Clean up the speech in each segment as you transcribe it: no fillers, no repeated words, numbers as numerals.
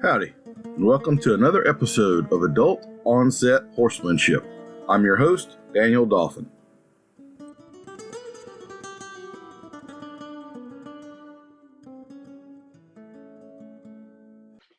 Howdy, and welcome to another episode of Adult Onset Horsemanship. I'm your host, Daniel Dolphin.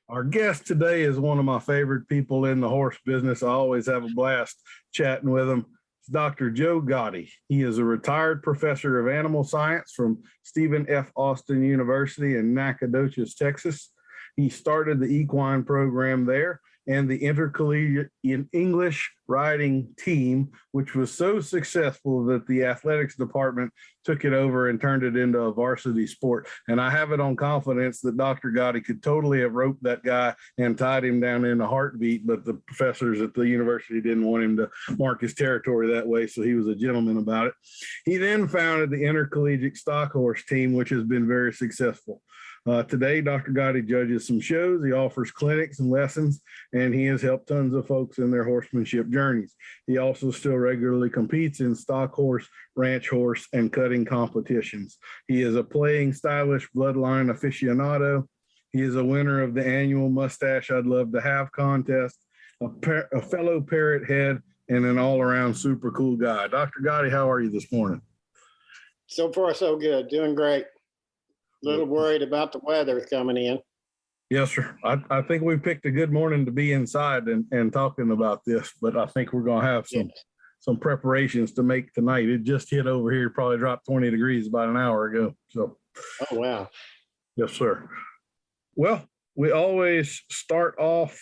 Our guest today is one of my favorite people in the horse business. I always have a blast chatting with him. It's Dr. Joe Gotti. He is a retired professor of animal science from Stephen F. Austin University in Nacogdoches, Texas. He started the equine program there and the Intercollegiate English Riding Team, which was so successful that the athletics department took it over and turned it into a varsity sport. And I have it on confidence that Dr. Gotti could totally have roped that guy and tied him down in a heartbeat, but the professors at the university didn't want him to mark his territory that way, so he was a gentleman about it. He then founded the Intercollegiate Stockhorse Team, which has been very successful. Today, Dr. Gotti judges some shows, he offers clinics and lessons, and he has helped tons of folks in their horsemanship journeys. He also still regularly competes in stock horse, ranch horse, and cutting competitions. He is a playing stylish bloodline aficionado. He is a winner of the annual Mustache I'd Love to Have contest, a fellow parrot head, and an all-around super cool guy. Dr. Gotti, how are you this morning? So far, so good. Doing great. A little worried about the weather coming in. Yes, sir. I think we picked a good morning to be inside and talking about this, but I think we're going to have some preparations to make tonight. It just hit over here, probably dropped 20 degrees about an hour ago. So, oh, wow. Yes, sir. Well, we always start off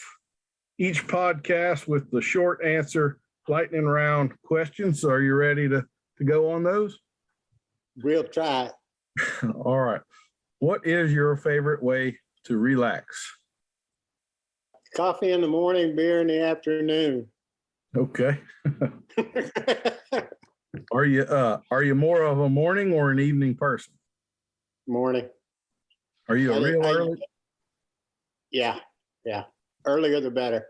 each podcast with the short answer, lightning round questions. So are you ready to go on those? We'll try. All right. What is your favorite way to relax? Coffee in the morning, beer in the afternoon. Okay. Are you more of a morning or an evening person? Morning. Are you early? Yeah. Earlier the better.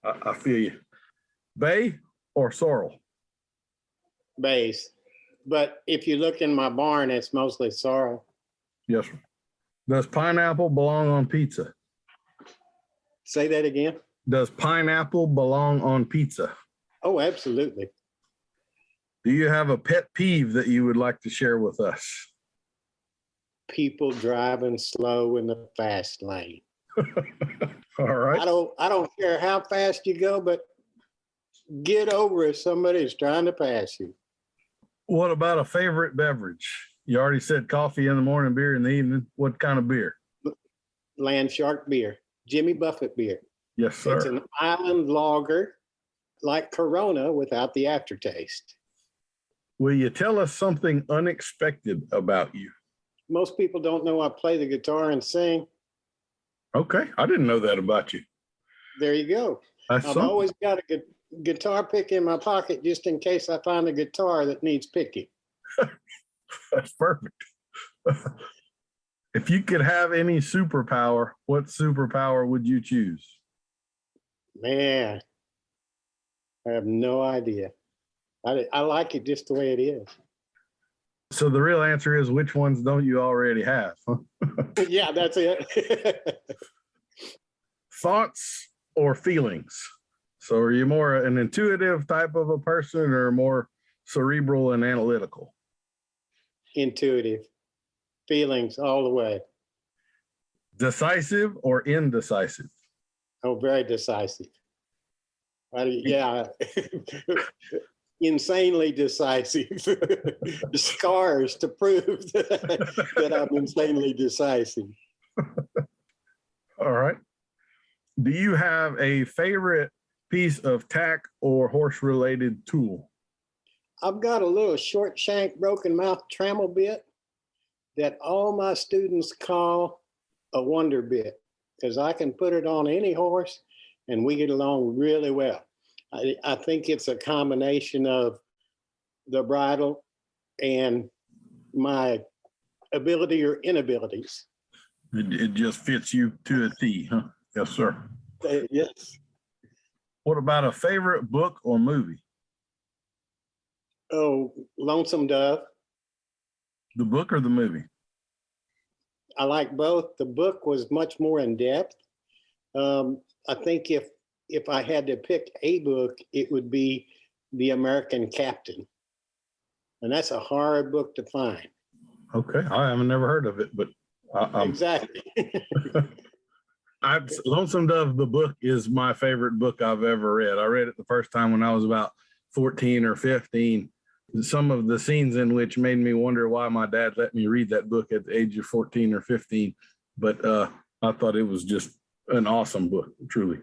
I feel you. Bay or sorrel? Bays. But if you look in my barn, it's mostly sorrel. Yes, sir. Does pineapple belong on pizza? Say that again. Does pineapple belong on pizza? Oh, absolutely. Do you have a pet peeve that you would like to share with us? People driving slow in the fast lane. All right. I don't care how fast you go, but get over if somebody's trying to pass you. What about a favorite beverage? You already said coffee in the morning, beer in the evening. What kind of beer? Land Shark beer, Jimmy Buffett beer. Yes, sir. It's an island lager like Corona without the aftertaste. Will you tell us something unexpected about you? Most people don't know I play the guitar and sing. Okay, I didn't know that about you. There you go. I've always got a guitar pick in my pocket just in case I find a guitar that needs picking. That's perfect. If you could have any superpower, what superpower would you choose? Man, I have no idea. I like it just the way it is. So the real answer is, which ones don't you already have? Huh? Yeah, that's it. Thoughts or feelings? So are you more an intuitive type of a person or more cerebral and analytical? Intuitive. Feelings all the way. Decisive or indecisive? Oh, very decisive. Yeah. Insanely decisive. Scars to prove that I'm insanely decisive. All right. Do you have a favorite piece of tack or horse-related tool? I've got a little short shank broken mouth trammel bit that all my students call a wonder bit because I can put it on any horse and we get along really well. I think it's a combination of the bridle and my ability or inabilities. It just fits you to a T, huh? Yes, sir. Yes. What about a favorite book or movie? Oh, Lonesome Dove. The book or the movie? I like both. The book was much more in depth, I think if I had to pick a book, it would be The American Captain. And that's a hard book to find. Okay, I haven't never heard of it, but Exactly. Lonesome Dove, the book, is my favorite book I've ever read. I read it the first time when I was about 14 or 15. Some of the scenes in which made me wonder why my dad let me read that book at the age of 14 or 15. But I thought it was just an awesome book, truly.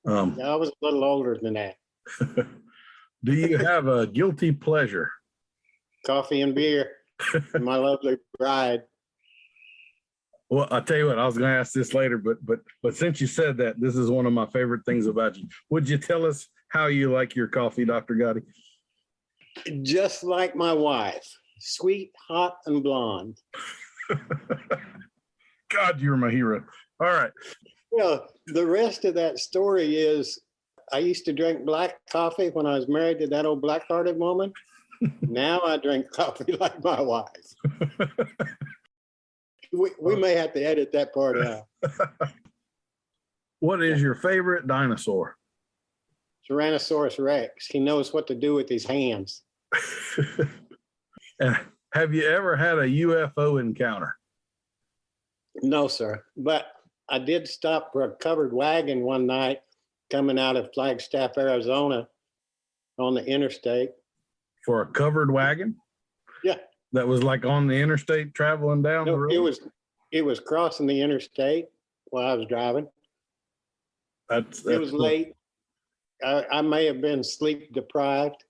I was a little older than that. Do you have a guilty pleasure? Coffee and beer. My lovely bride. Well, I'll tell you what, I was going to ask this later, but since you said that, this is one of my favorite things about you. Would you tell us how you like your coffee, Dr. Gotti? Just like my wife, sweet, hot, and blonde. God, you're my hero. All right. Well, the rest of that story is I used to drink black coffee when I was married to that old black-hearted woman. Now I drink coffee like my wife. We may have to edit that part out. What is your favorite dinosaur? Tyrannosaurus Rex. He knows what to do with his hands. And have you ever had a UFO encounter? No, sir. But I did stop for a covered wagon one night coming out of Flagstaff, Arizona on the interstate. For a covered wagon? Yeah. That was like on the interstate traveling down the road? It was crossing the interstate while I was driving. That's It was cool. late. I may have been sleep deprived.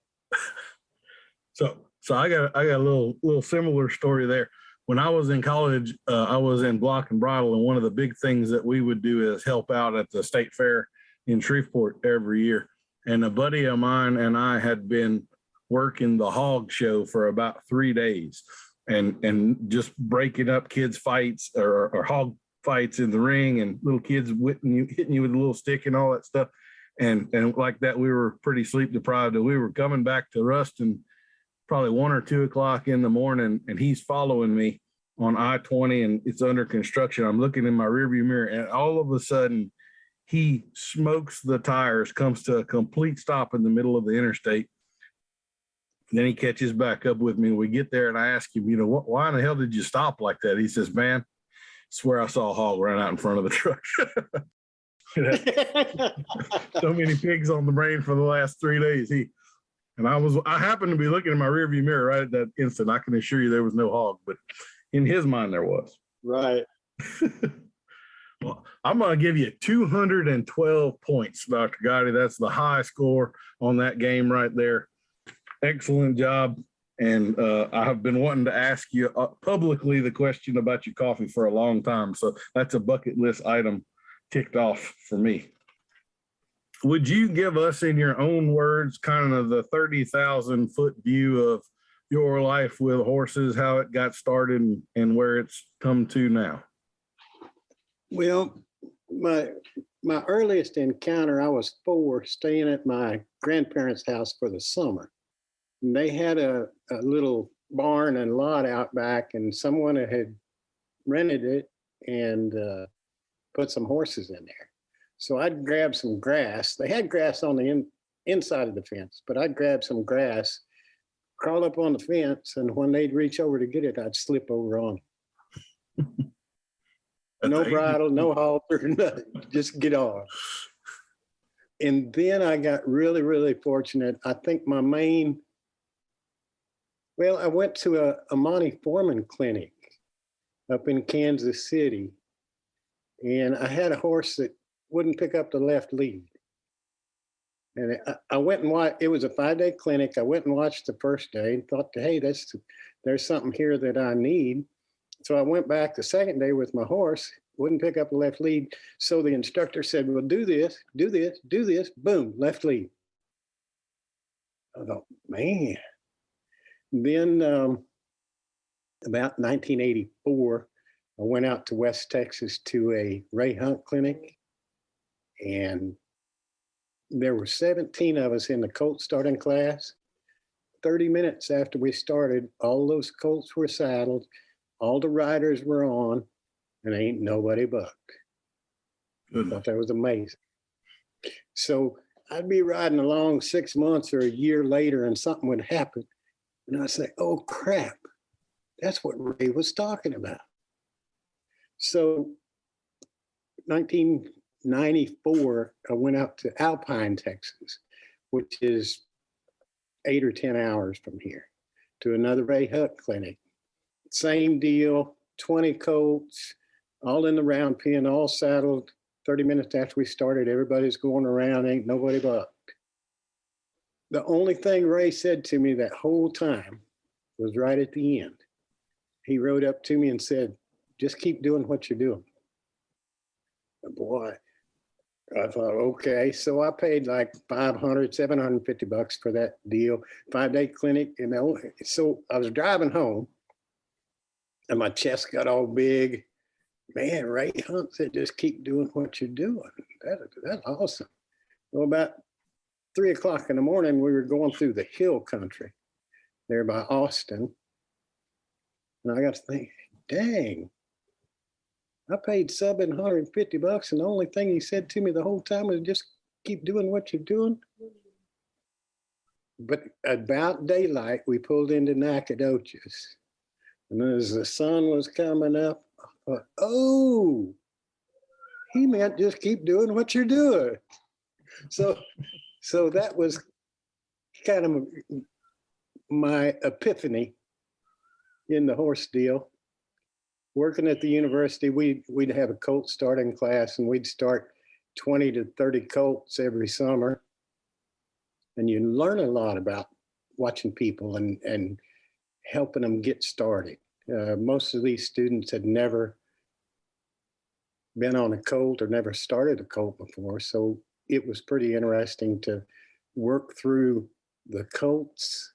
So I got a little similar story there. When I was in college, I was in block and bridle, and one of the big things that we would do is help out at the state fair in Shreveport every year. And a buddy of mine and I had been working the hog show for about 3 days, and just breaking up kids' fights or hog fights in the ring, and little kids hitting you with a little stick and all that stuff. And like that, we were pretty sleep deprived, and we were coming back to Ruston probably 1 or 2 o'clock in the morning, and he's following me on I-20, and it's under construction. I'm looking in my rearview mirror, and all of a sudden he smokes the tires, comes to a complete stop in the middle of the interstate. And then he catches back up with me. We get there, and I ask him, why in the hell did you stop like that? He says, man, I swear I saw a hog run out in front of the truck. So many pigs on the brain for the last 3 days. I happened to be looking in my rearview mirror right at that instant. I can assure you there was no hog, but in his mind there was. Right. Well, I'm going to give you 212 points, Dr. Gotti. That's the high score on that game right there. Excellent job. And I have been wanting to ask you publicly the question about your coffee for a long time. So that's a bucket list item ticked off for me. Would you give us, in your own words, kind of the 30,000 foot view of your life with horses, how it got started and where it's come to now? Well, my earliest encounter, I was 4, staying at my grandparents' house for the summer. And they had a little barn and lot out back, and someone had rented it and put some horses in there. So I'd grab some grass. They had grass on the inside of the fence, but I'd grab some grass, crawl up on the fence, and when they'd reach over to get it, I'd slip over on them. No bridle, no halter, nothing. Just get on. And then I got really, really fortunate. I think I went to a Monty Foreman clinic up in Kansas City, and I had a horse that wouldn't pick up the left lead. And I went and watched. It was a 5-day clinic. I went and watched the first day and thought, hey, there's something here that I need. So I went back the second day with my horse, wouldn't pick up the left lead. So the instructor said, well, do this, do this, do this, boom, left lead. I thought, man. Then about 1984, I went out to West Texas to a Ray Hunt clinic, and there were 17 of us in the colt starting class. 30 minutes after we started, all those colts were saddled, all the riders were on, and ain't nobody bucked. I thought that was amazing. So I'd be riding along 6 months or a year later and something would happen. And I'd say, oh crap, that's what Ray was talking about. So 1994, I went out to Alpine, Texas, which is 8 or 10 hours from here, to another Ray Hutt clinic. Same deal, 20 colts, all in the round pen, all saddled. 30 minutes after we started, everybody's going around, ain't nobody bucked. The only thing Ray said to me that whole time was right at the end. He rode up to me and said, just keep doing what you're doing. Boy, I thought, okay. So I paid like $500, $750 for that deal, 5-day clinic. And so I was driving home and my chest got all big. Man, Ray Hunt said, just keep doing what you're doing. That's awesome. Well, about 3 o'clock in the morning, we were going through the hill country there by Austin. And I got to think, dang, I paid $750, and the only thing he said to me the whole time was just keep doing what you're doing. But about daylight, we pulled into Nacogdoches. And as the sun was coming up, I thought, oh, he meant just keep doing what you're doing. So that was kind of my epiphany in the horse deal. Working at the university, we'd have a colt starting class, and we'd start 20 to 30 colts every summer. And you learn a lot about watching people and helping them get started. Most of these students had never been on a colt or never started a colt before. So it was pretty interesting to work through the colts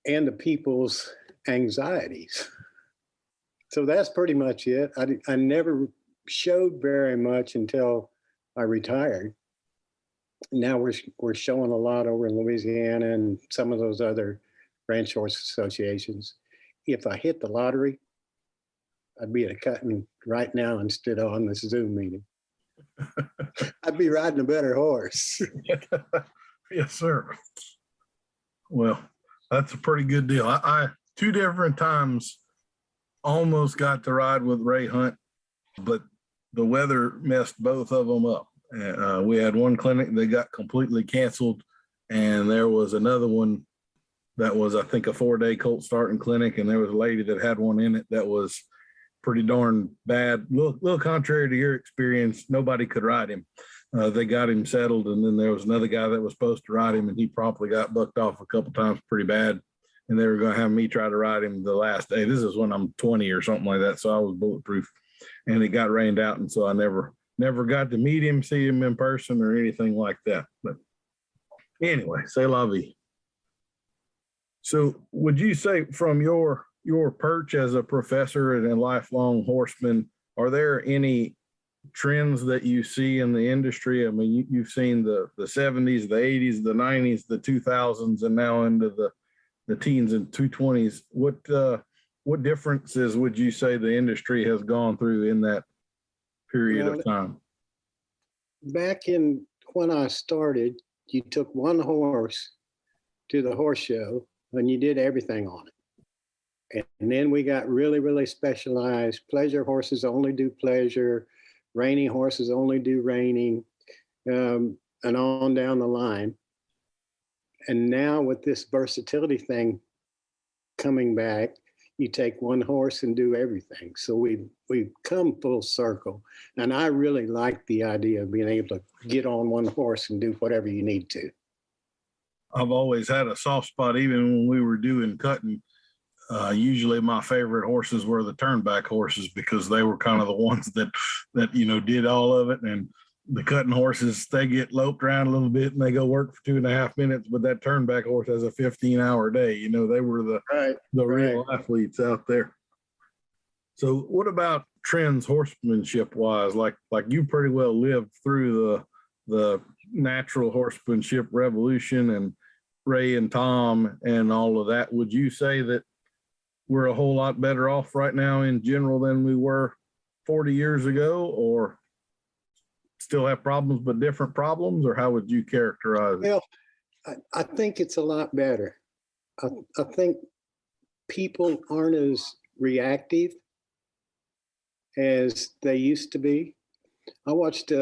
and the people's anxieties. So that's pretty much it. I never showed very much until I retired. Now we're showing a lot over in Louisiana and some of those other ranch horse associations. If I hit the lottery, I'd be at a cutting right now instead of on this Zoom meeting. I'd be riding a better horse. Yes, sir. Well, that's a pretty good deal. I 2 different times almost got to ride with Ray Hunt, but the weather messed both of them up. We had one clinic that got completely canceled, and there was another one that was, I think, a 4-day colt starting clinic, and there was a lady that had one in it that was pretty darn bad. Little contrary to your experience, nobody could ride him. They got him settled, and then there was another guy that was supposed to ride him, and he promptly got bucked off a couple times pretty bad. And they were going to have me try to ride him the last day. This is when I'm 20 or something like that, so I was bulletproof. And it got rained out, and so I never got to meet him, see him in person, or anything like that. But anyway, c'est la vie. So would you say from your perch as a professor and a lifelong horseman, are there any trends that you see in the industry? I mean, you've seen the 70s, the 80s, the 90s, the 2000s, and now into the teens and 220s. What differences would you say the industry has gone through in that period of time? Back in when I started, you took one horse to the horse show and you did everything on it. And then we got really, really specialized. Pleasure horses only do pleasure. Reining horses only do reining, and on down the line. And now with this versatility thing coming back, you take one horse and do everything. So we've come full circle. And I really like the idea of being able to get on one horse and do whatever you need to. I've always had a soft spot, even when we were doing cutting. Usually my favorite horses were the turnback horses because they were kind of the ones that did all of it. And the cutting horses, they get loped around a little bit and they go work for 2.5 minutes, but that turnback horse has a 15-hour day. They were the real athletes out there. So what about trends horsemanship wise? Like you pretty well lived through the natural horsemanship revolution and Ray and Tom and all of that. Would you say that we're a whole lot better off right now in general than we were 40 years ago, or still have problems, but different problems, or how would you characterize it? Well, I think it's a lot better. I think people aren't as reactive as they used to be. I watched,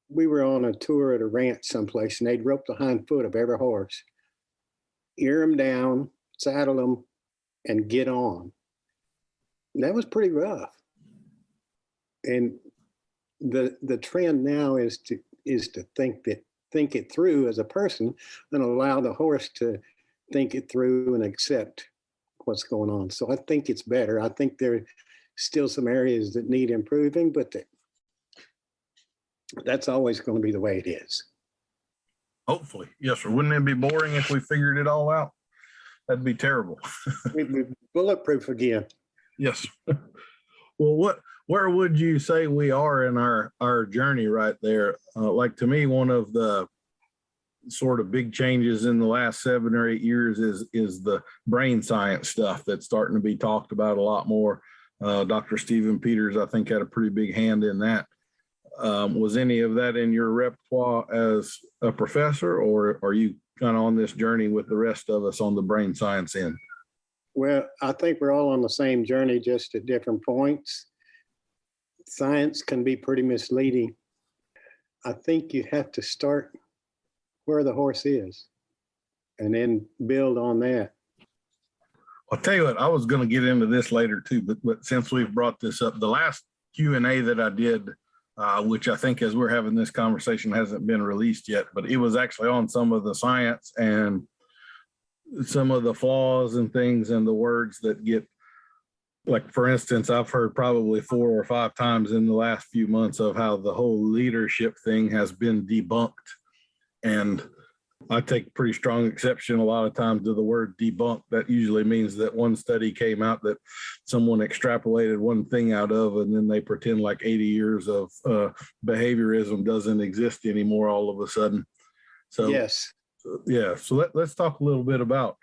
we were on a tour at a ranch someplace, and they'd rope the hind foot of every horse, ear them down, saddle them, and get on. And that was pretty rough. And the trend now is to think it through as a person and allow the horse to think it through and accept what's going on. So I think it's better. I think there are still some areas that need improving, but that's always going to be the way it is. Hopefully, yes, sir. Wouldn't it be boring if we figured it all out? That'd be terrible. We'd be bulletproof again. Yes. Well, where would you say we are in our journey right there? Like, to me, one of the sort of big changes in the last 7 or 8 years is the brain science stuff that's starting to be talked about a lot more. Dr. Stephen Peters, I think, had a pretty big hand in that. Was any of that in your repertoire as a professor, or are you kind of on this journey with the rest of us on the brain science end? Well, I think we're all on the same journey, just at different points. Science can be pretty misleading. I think you have to start where the horse is and then build on that. I'll tell you what, I was going to get into this later too, but since we've brought this up, the last Q&A that I did, which I think as we're having this conversation hasn't been released yet, but it was actually on some of the science and some of the flaws and things and the words that get, like, for instance, I've heard probably 4 or 5 times in the last few months of how the whole leadership thing has been debunked. And I take pretty strong exception a lot of times to the word debunk. That usually means that one study came out that someone extrapolated one thing out of, and then they pretend like 80 years of behaviorism doesn't exist anymore all of a sudden. So, yes. Yeah. So let's talk a little bit about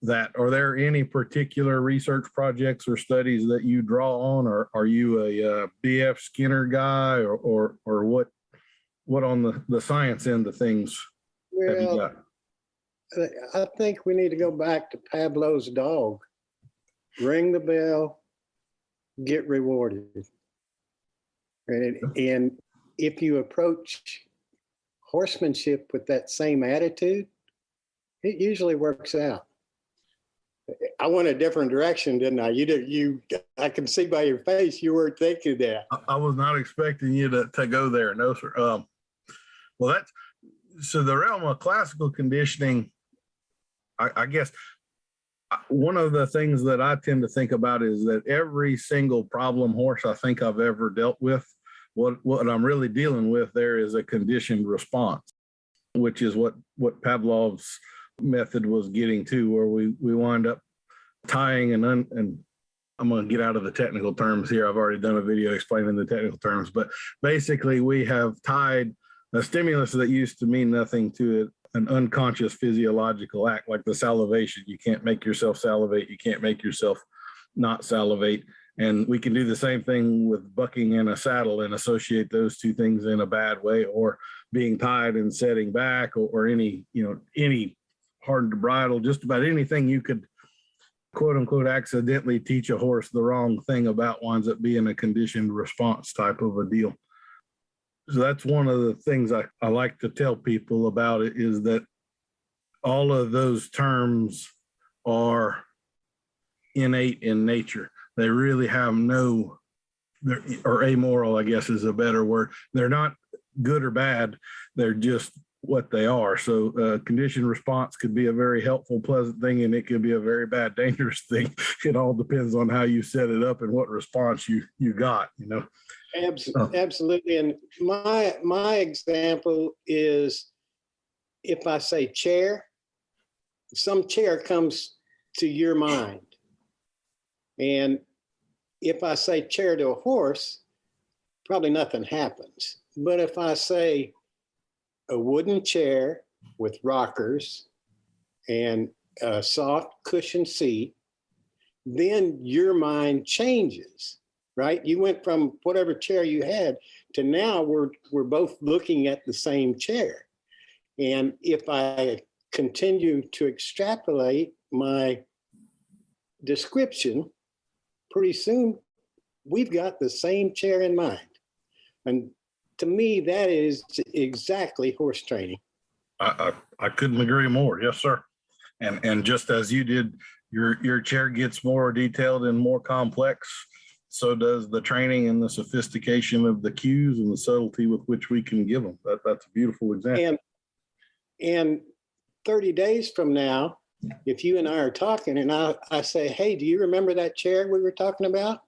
that. Are there any particular research projects or studies that you draw on, or are you a B.F. Skinner guy, or what on the science end of things have you got? I think we need to go back to Pavlov's dog. Ring the bell, get rewarded. And if you approach horsemanship with that same attitude, it usually works out. I went a different direction, didn't I? I can see by your face you weren't thinking that. I was not expecting you to go there. No, sir. Well, so the realm of classical conditioning, I guess one of the things that I tend to think about is that every single problem horse I think I've ever dealt with, what I'm really dealing with there is a conditioned response, which is what Pavlov's method was getting to, where we wind up tying and I'm going to get out of the technical terms here. I've already done a video explaining the technical terms, but basically we have tied a stimulus that used to mean nothing to it, an unconscious physiological act like the salivation. You can't make yourself salivate. You can't make yourself not salivate. And we can do the same thing with bucking in a saddle and associate those two things in a bad way, or being tied and setting back, or any hard to bridle, just about anything you could quote unquote accidentally teach a horse the wrong thing about winds up being a conditioned response type of a deal. So that's one of the things I like to tell people about it, is that all of those terms are innate in nature. They really have or amoral, I guess is a better word. They're not good or bad. They're just what they are. So conditioned response could be a very helpful, pleasant thing, and it could be a very bad, dangerous thing. It all depends on how you set it up and what response you got, Absolutely. And my example is, if I say chair, some chair comes to your mind. And if I say chair to a horse, probably nothing happens. But if I say a wooden chair with rockers and a soft cushion seat, then your mind changes. right? You went from whatever chair you had to now we're both looking at the same chair. And if I continue to extrapolate my description, pretty soon we've got the same chair in mind. And to me, that is exactly horse training. I couldn't agree more. Yes, sir. And just as you did, your chair gets more detailed and more complex. So does the training and the sophistication of the cues and the subtlety with which we can give them. That's a beautiful example. And 30 days from now, if you and I are talking and I say, hey, do you remember that chair we were talking about?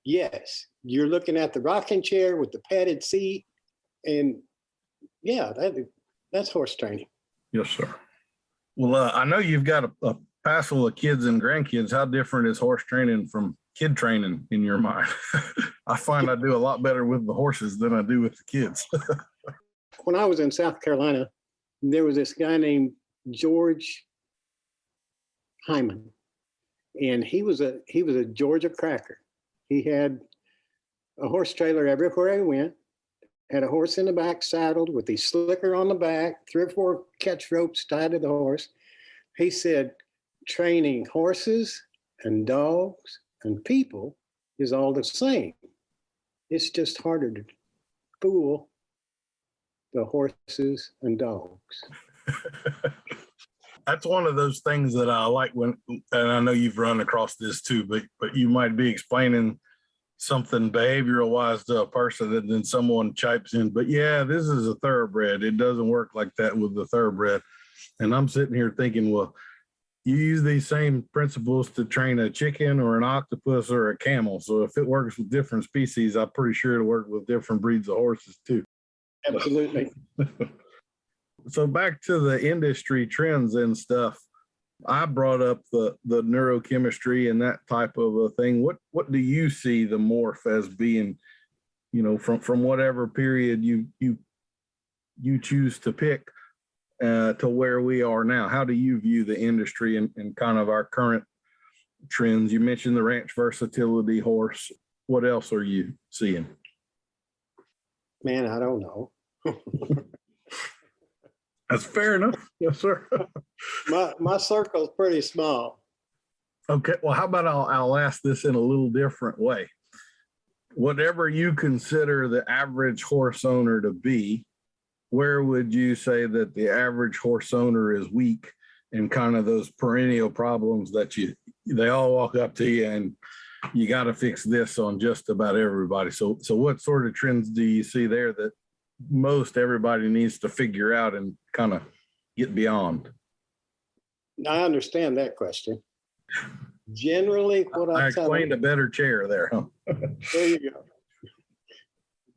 Yes. You're looking at the rocking chair with the padded seat. And yeah, that's horse training. Yes, sir. Well, I know you've got a passel of kids and grandkids. How different is horse training from kid training in your mind? I find I do a lot better with the horses than I do with the kids. When I was in South Carolina, there was this guy named George Hyman, and he was a Georgia cracker. He had a horse trailer everywhere he went, had a horse in the back saddled with the slicker on the back, 3 or 4 catch ropes tied to the horse. He said, training horses and dogs and people is all the same. It's just harder to fool the horses and dogs. That's one of those things that I like when, and I know you've run across this too, but you might be explaining something behavioral wise to a person and then someone chipes in, but yeah, this is a thoroughbred. It doesn't work like that with the thoroughbred. And I'm sitting here thinking, well, you use these same principles to train a chicken or an octopus or a camel. So if it works with different species, I'm pretty sure it'll work with different breeds of horses too. Absolutely. So back to the industry trends and stuff. I brought up the neurochemistry and that type of a thing. What do you see the morph as being, from whatever period you choose to pick to where we are now? How do you view the industry and kind of our current trends? You mentioned the ranch versatility horse. What else are you seeing? Man, I don't know. That's fair enough. Yes, sir. My circle's pretty small. Okay. Well, how about I'll ask this in a little different way. Whatever you consider the average horse owner to be, where would you say that the average horse owner is weak and kind of those perennial problems that they all walk up to you and you got to fix this on just about everybody. So what sort of trends do you see there that most everybody needs to figure out and kind of get beyond? I understand that question. Generally, what I tell explained them, a better chair there, huh? there you go.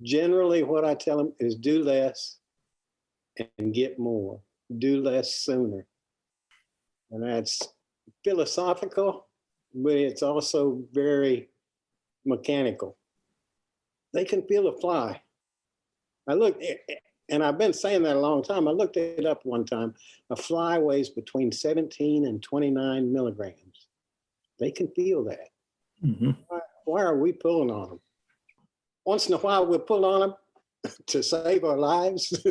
Generally, what I tell them is do less and get more. Do less sooner. And that's philosophical, but it's also very mechanical. They can feel a fly. I looked, and I've been saying that a long time. I looked it up one time. A fly weighs between 17 and 29 milligrams. They can feel that. Mm-hmm. Why are we pulling on them? Once in a while, we'll pull on them to save our lives.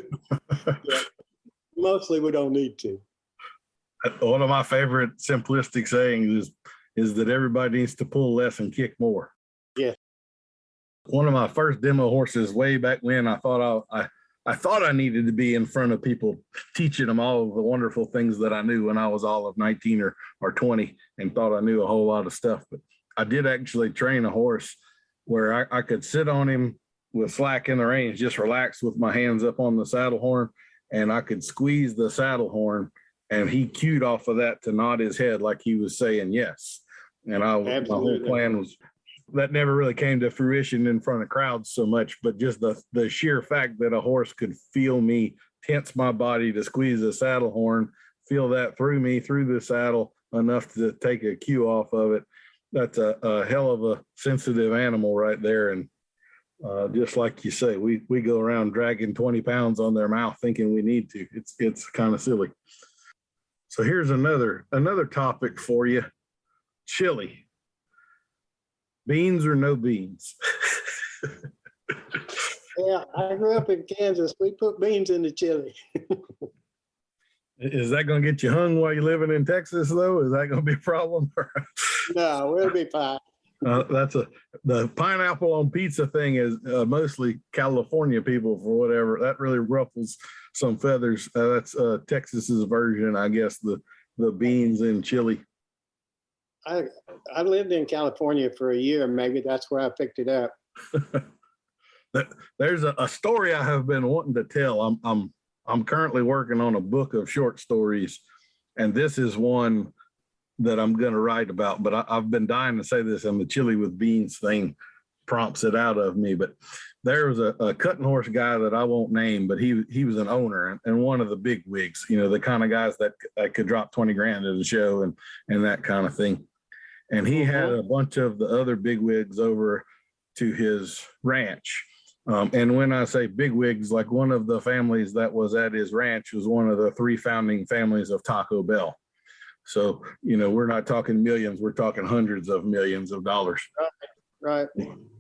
Mostly, we don't need to. One of my favorite simplistic sayings is that everybody needs to pull less and kick more. Yeah. One of my first demo horses way back when, I thought I needed to be in front of people teaching them all of the wonderful things that I knew when I was all of 19 or 20 and thought I knew a whole lot of stuff. But I did actually train a horse where I could sit on him with slack in the reins, just relax with my hands up on the saddle horn, and I could squeeze the saddle horn, and he cued off of that to nod his head like he was saying yes. And my whole plan was, that never really came to fruition in front of crowds so much, but just the sheer fact that a horse could feel me tense my body to squeeze the saddle horn, feel that through me, through the saddle enough to take a cue off of it. That's a hell of a sensitive animal right there. And just like you say, we go around dragging 20 pounds on their mouth thinking we need to. It's kind of silly. So here's another topic for you. Chili. Beans or no beans? Yeah, I grew up in Kansas. We put beans in the chili. Is that going to get you hung while you're living in Texas, though? Is that going to be a problem? No, we'll be fine. The pineapple on pizza thing is mostly California people for whatever. That really ruffles some feathers. That's Texas's version, I guess, the beans and chili. I lived in California for a year. Maybe that's where I picked it up. There's a story I have been wanting to tell. I'm currently working on a book of short stories, and this is one that I'm going to write about, but I've been dying to say this, and the chili with beans thing prompts it out of me. But there was a cutting horse guy that I won't name, but he was an owner and one of the big wigs, the kind of guys that could drop 20 grand at a show and that kind of thing. And he had a bunch of the other big wigs over to his ranch. And when I say big wigs, like one of the families that was at his ranch was one of the 3 founding families of Taco Bell. So, we're not talking millions, we're talking hundreds of millions of dollars. Right.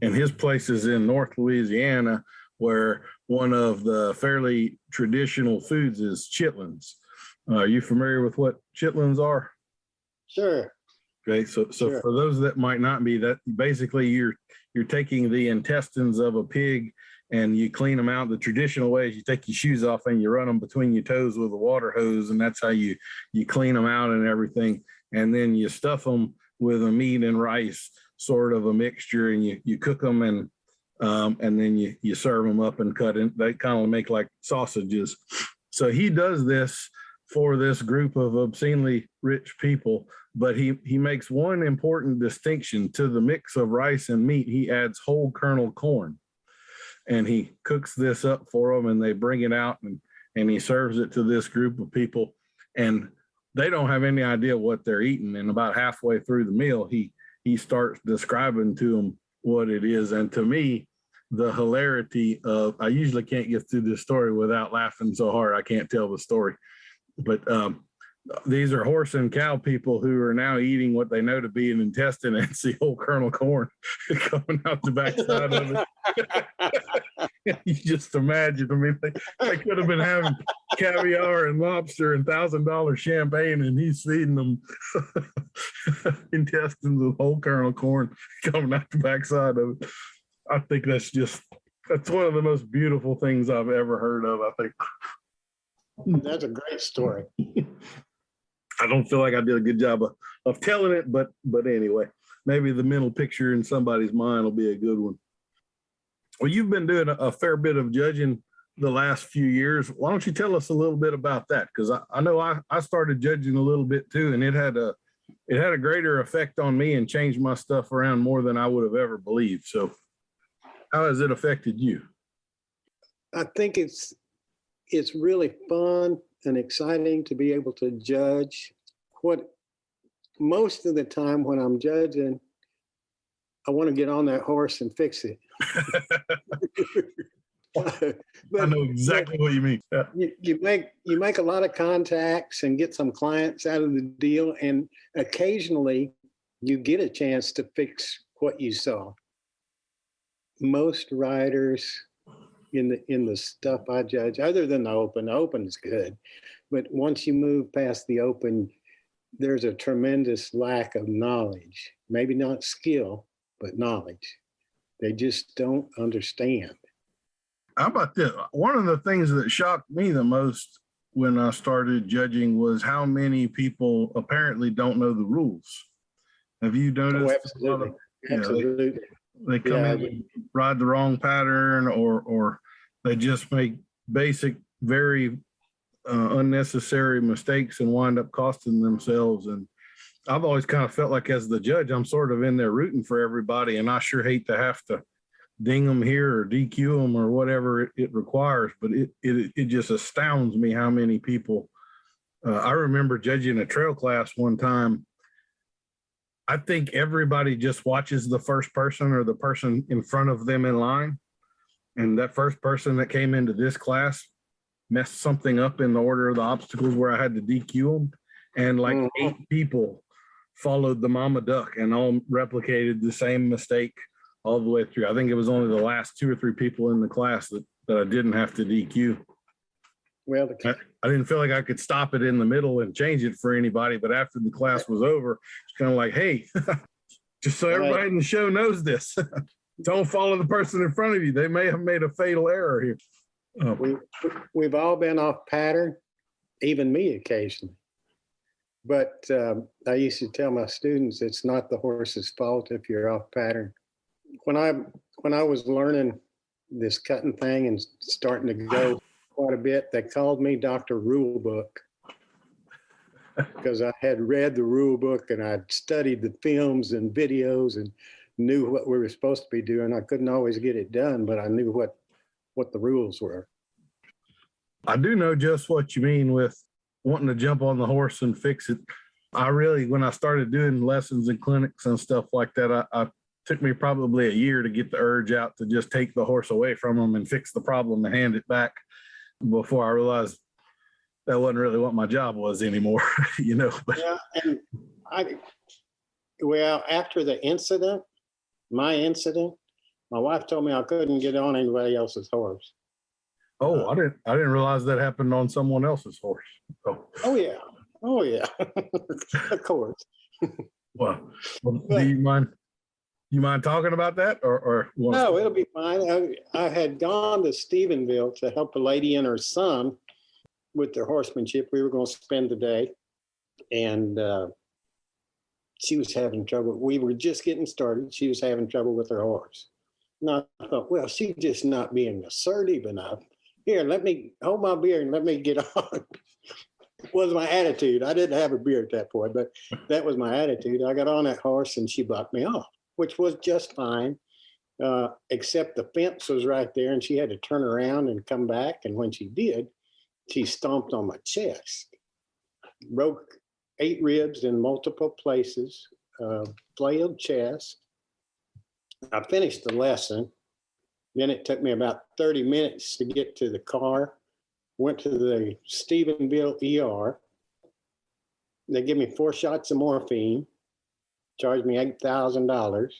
And his place is in North Louisiana, where one of the fairly traditional foods is chitlins. Are you familiar with what chitlins are? Sure. Okay, so Sure. For those that might not be, that basically you're taking the intestines of a pig and you clean them out the traditional ways. You take your shoes off and you run them between your toes with a water hose, and that's how you clean them out and everything. And then you stuff them with a meat and rice sort of a mixture, and you cook them and then you serve them up and cut in. They kind of make like sausages. So he does this for this group of obscenely rich people, but he makes one important distinction. To the mix of rice and meat, he adds whole kernel corn, and he cooks this up for them, and they bring it out and he serves it to this group of people, and they don't have any idea what they're eating. And about halfway through the meal, he starts describing to them what it is. And to me, the hilarity of, I usually can't get through this story without laughing so hard I can't tell the story. But these are horse and cow people who are now eating what they know to be an intestine and see whole kernel corn coming out the backside of it. You just imagine. I mean, they could have been having caviar and lobster and $1,000 champagne, and he's feeding them intestines with whole kernel corn coming out the backside of it. I think that's one of the most beautiful things I've ever heard of, I think. That's a great story. I don't feel like I did a good job of telling it, but anyway, maybe the mental picture in somebody's mind will be a good one. Well, you've been doing a fair bit of judging the last few years. Why don't you tell us a little bit about that? Because I know I started judging a little bit too, and it had a greater effect on me and changed my stuff around more than I would have ever believed. So how has it affected you? I think it's really fun and exciting to be able to judge. What most of the time when I'm judging, I want to get on that horse and fix it. I know exactly what you mean. Yeah. You make a lot of contacts and get some clients out of the deal, and occasionally you get a chance to fix what you saw. Most riders in the stuff I judge, other than the open is good, but once you move past the open, there's a tremendous lack of knowledge. Maybe not skill, but knowledge. They just don't understand. How about this? One of the things that shocked me the most when I started judging was how many people apparently don't know the rules. Have you noticed? Oh, absolutely. Absolutely. They come in and ride the wrong pattern, or they just make basic, very unnecessary mistakes and wind up costing themselves. And I've always kind of felt like, as the judge, I'm sort of in there rooting for everybody, and I sure hate to have to ding them here or DQ them or whatever it requires. But it just astounds me how many people. I remember judging a trail class one time. I think everybody just watches the first person or the person in front of them in line. And that first person that came into this class messed something up in the order of the obstacles where I had to DQ them. And like 8 people followed the mama duck and all replicated the same mistake all the way through. I think it was only the last 2 or 3 people in the class that I didn't have to DQ. Well, I didn't feel like I could stop it in the middle and change it for anybody, but after the class was over, it's kind of like, hey, just so everybody in the show knows this, don't follow the person in front of you. They may have made a fatal error here. We've all been off pattern, even me occasionally. But I used to tell my students, it's not the horse's fault if you're off pattern. When I was learning this cutting thing and starting to go quite a bit, they called me Dr. Rule Book, because I had read the rule book and I'd studied the films and videos and knew what we were supposed to be doing. I couldn't always get it done, but I knew what the rules were. I do know just what you mean with wanting to jump on the horse and fix it. When I started doing lessons and clinics and stuff like that, I took me probably a year to get the urge out to just take the horse away from them and fix the problem and hand it back, before I realized that wasn't really what my job was anymore, you know. But yeah, and after the incident, my wife told me I couldn't get on anybody else's horse. Oh, I didn't realize that happened on someone else's horse. Oh yeah. Of course. Well, do you mind talking about that, or no? It'll be fine. I had gone to Stephenville to help a lady and her son with their horsemanship. We were going to spend the day, and she was having trouble. We were just getting started. She was having trouble with her horse. And I thought, well, she's just not being assertive enough. Here, let me hold my beer and let me get on. Was my attitude. I didn't have a beer at that point, but that was my attitude. I got on that horse and she blocked me off, which was just fine, except the fence was right there and she had to turn around and come back. And when she did, she stomped on my chest, broke 8 ribs in multiple places, flailed chest. I finished the lesson. Then it took me about 30 minutes to get to the car. Went to the Stephenville ER. They give me 4 shots of morphine, charged me $8,000,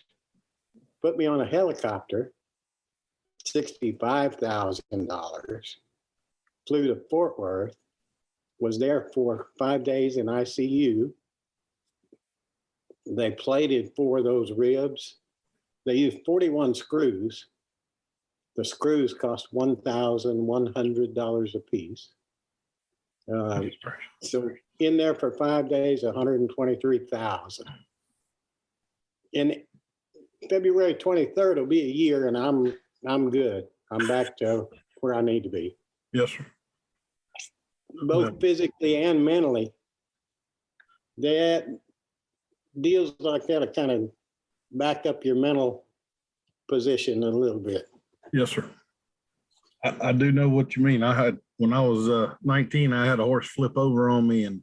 put me on a helicopter, $65,000, flew to Fort Worth, was there for 5 days in ICU. They plated 4 of those ribs. They used 41 screws. The screws cost $1,100 a piece. So in there for 5 days, $123,000. In February 23rd will be a year, and I'm good. I'm back to where I need to be. Yes, sir. Both physically and mentally. That deals like that to kind of back up your mental position a little bit. Yes, sir. I do know what you mean. When I was 19, I had a horse flip over on me and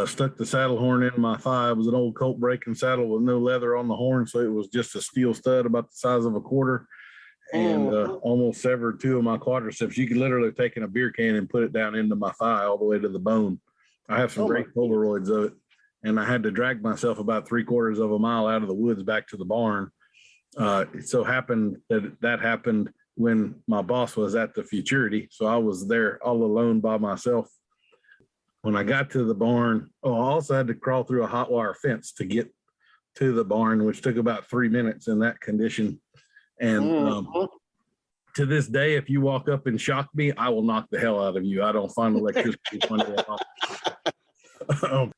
stuck the saddle horn in my thigh. It was an old colt breaking saddle with no leather on the horn, so it was just a steel stud about the size of a quarter, and almost severed 2 of my quadriceps. You could literally have taken a beer can and put it down into my thigh all the way to the bone. I have some great Polaroids of it, and I had to drag myself about 3/4 of a mile out of the woods back to the barn. It so happened that happened when my boss was at the futurity. So I was there all alone by myself. When I got to the barn, I also had to crawl through a hot wire fence to get to the barn, which took about 3 minutes in that condition. And to this day, if you walk up and shock me, I will knock the hell out of you. I don't find electricity funny at all.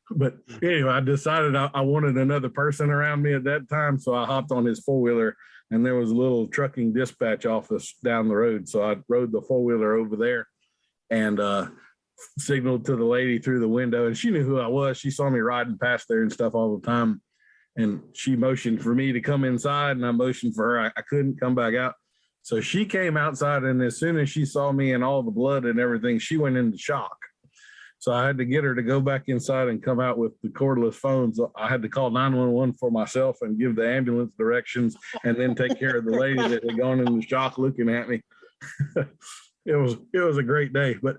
But anyway, I decided I wanted another person around me at that time. So I hopped on his 4-wheeler, and there was a little trucking dispatch office down the road. So I rode the 4-wheeler over there and signaled to the lady through the window. And she knew who I was. She saw me riding past there and stuff all the time. And she motioned for me to come inside, and I motioned for her. I couldn't come back out. So she came outside, and as soon as she saw me and all the blood and everything, she went into shock. So I had to get her to go back inside and come out with the cordless phones. I had to call 911 for myself and give the ambulance directions, and then take care of the lady that had gone into shock looking at me. It was a great day. But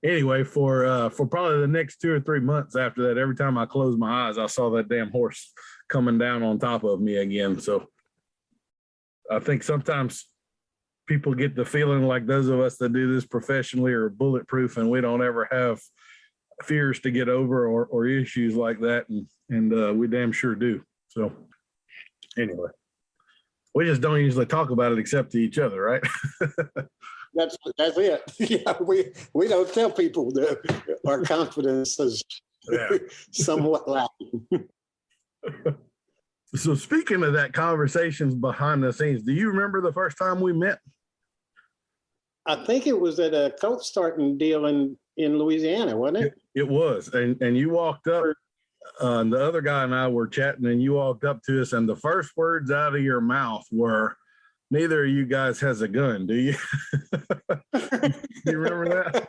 anyway, for probably the next 2 or 3 months after that, every time I closed my eyes, I saw that damn horse coming down on top of me again. So I think sometimes people get the feeling like those of us that do this professionally are bulletproof and we don't ever have fears to get over or issues like that. And we damn sure do. So anyway, we just don't usually talk about it except to each other, right? That's it. Yeah, we don't tell people that our confidence is somewhat lacking. So speaking of that, conversations behind the scenes, do you remember the first time we met? I think it was at a colt starting deal in Louisiana, wasn't it? It was. And you walked up, and the other guy and I were chatting, and you walked up to us, and the first words out of your mouth were, "Neither of you guys has a gun, do you?" Do you remember that?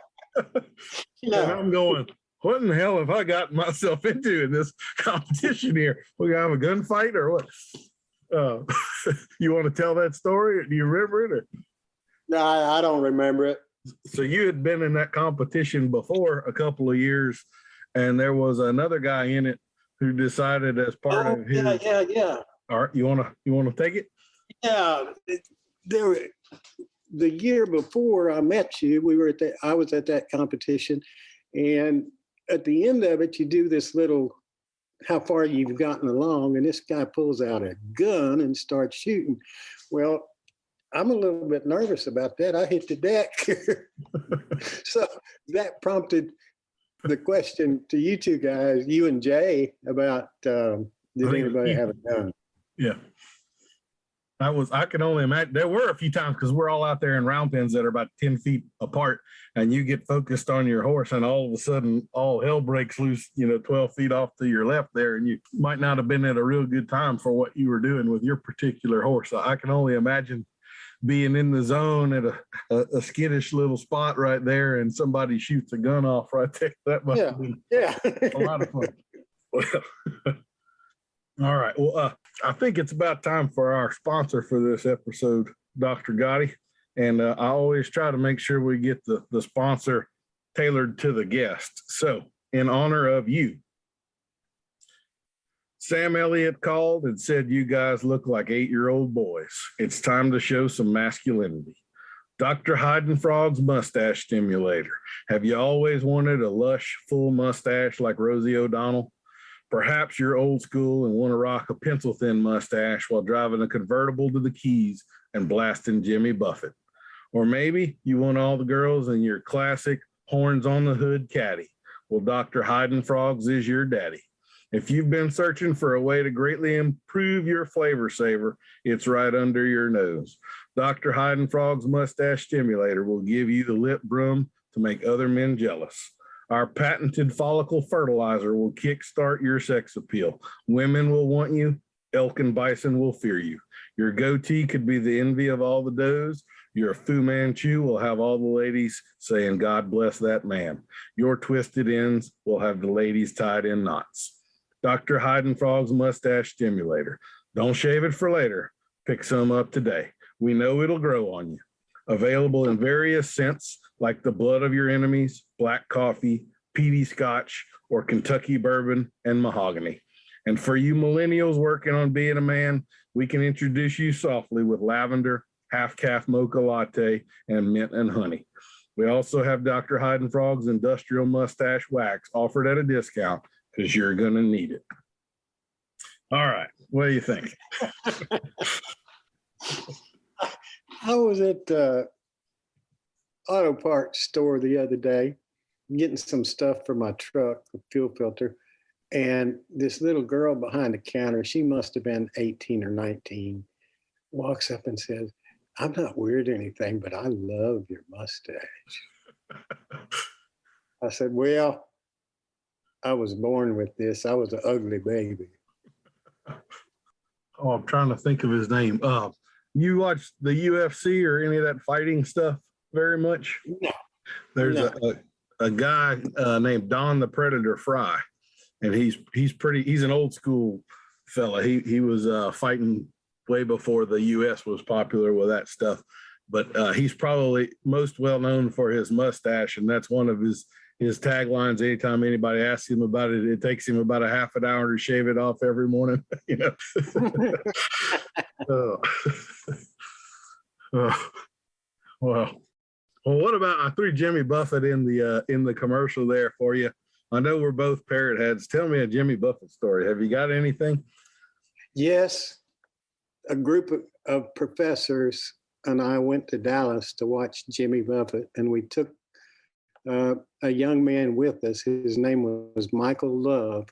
No. And I'm going, what in the hell have I gotten myself into in this competition here? We gonna have a gunfight or what? You want to tell that story? Do you remember it? Or? No, I don't remember it. So you had been in that competition before a couple of years, and there was another guy in it who decided as part of his. Yeah. All right, you wanna take it? Yeah, the year before I met you, I was at that competition, and at the end of it, you do this little how far you've gotten along, and this guy pulls out a gun and starts shooting. Well, I'm a little bit nervous about that. I hit the deck. So that prompted the question to you two guys, you and Jay, about did anybody have a gun? Yeah. I can only imagine. There were a few times because we're all out there in round pens that are about 10 feet apart, and you get focused on your horse, and all of a sudden, all hell breaks loose, 12 feet off to your left there, and you might not have been at a real good time for what you were doing with your particular horse. So I can only imagine being in the zone at a skittish little spot right there, and somebody shoots a gun off right there. That must have been a lot of fun. Well, all right. Well, I think it's about time for our sponsor for this episode, Dr. Gotti. And I always try to make sure we get the sponsor tailored to the guest. So in honor of you, Sam Elliott called and said, "You guys look like 8-year-old boys. It's time to show some masculinity. Dr. Heidenfrog's mustache stimulator. Have you always wanted a lush, full mustache like Rosie O'Donnell? Perhaps you're old school and want to rock a pencil-thin mustache while driving a convertible to the Keys and blasting Jimmy Buffett. Or maybe you want all the girls in your classic horns-on-the-hood caddy. Well, Dr. Heidenfrog's is your daddy. If you've been searching for a way to greatly improve your flavor saver, it's right under your nose. Dr. Heidenfrog's mustache stimulator will give you the lip broom to make other men jealous. Our patented follicle fertilizer will kickstart your sex appeal. Women will want you. Elk and bison will fear you. Your goatee could be the envy of all the does. Your Fu Manchu will have all the ladies saying, God bless that man. Your twisted ends will have the ladies tied in knots. Dr. Heidenfrog's mustache stimulator. Don't shave it for later. Pick some up today. We know it'll grow on you. Available in various scents like the blood of your enemies, black coffee, peaty scotch, or Kentucky bourbon and mahogany. And for you millennials working on being a man, we can introduce you softly with lavender, half-calf mocha latte, and mint and honey. We also have Dr. Heidenfrog's industrial mustache wax offered at a discount because you're going to need it. All right. What do you think? I was at the auto parts store the other day getting some stuff for my truck, a fuel filter, and this little girl behind the counter, she must have been 18 or 19, walks up and says, I'm not weird or anything, but I love your mustache. I said, well, I was born with this. I was an ugly baby. Oh, I'm trying to think of his name. You watch the UFC or any of that fighting stuff very much? No. There's a guy named Don the Predator Fry, and he's an old school fella. He was fighting way before the US was popular with that stuff. but he's probably most well known for his mustache, and that's one of his taglines. Anytime anybody asks him about it, it takes him about a half an hour to shave it off every morning. You know. Well, what about, I threw Jimmy Buffett in the commercial there for you. I know we're both parrot heads. Tell me a Jimmy Buffett story. Have you got anything? Yes, a group of professors and I went to Dallas to watch Jimmy Buffett, and we took a young man with us. His name was Michael Love.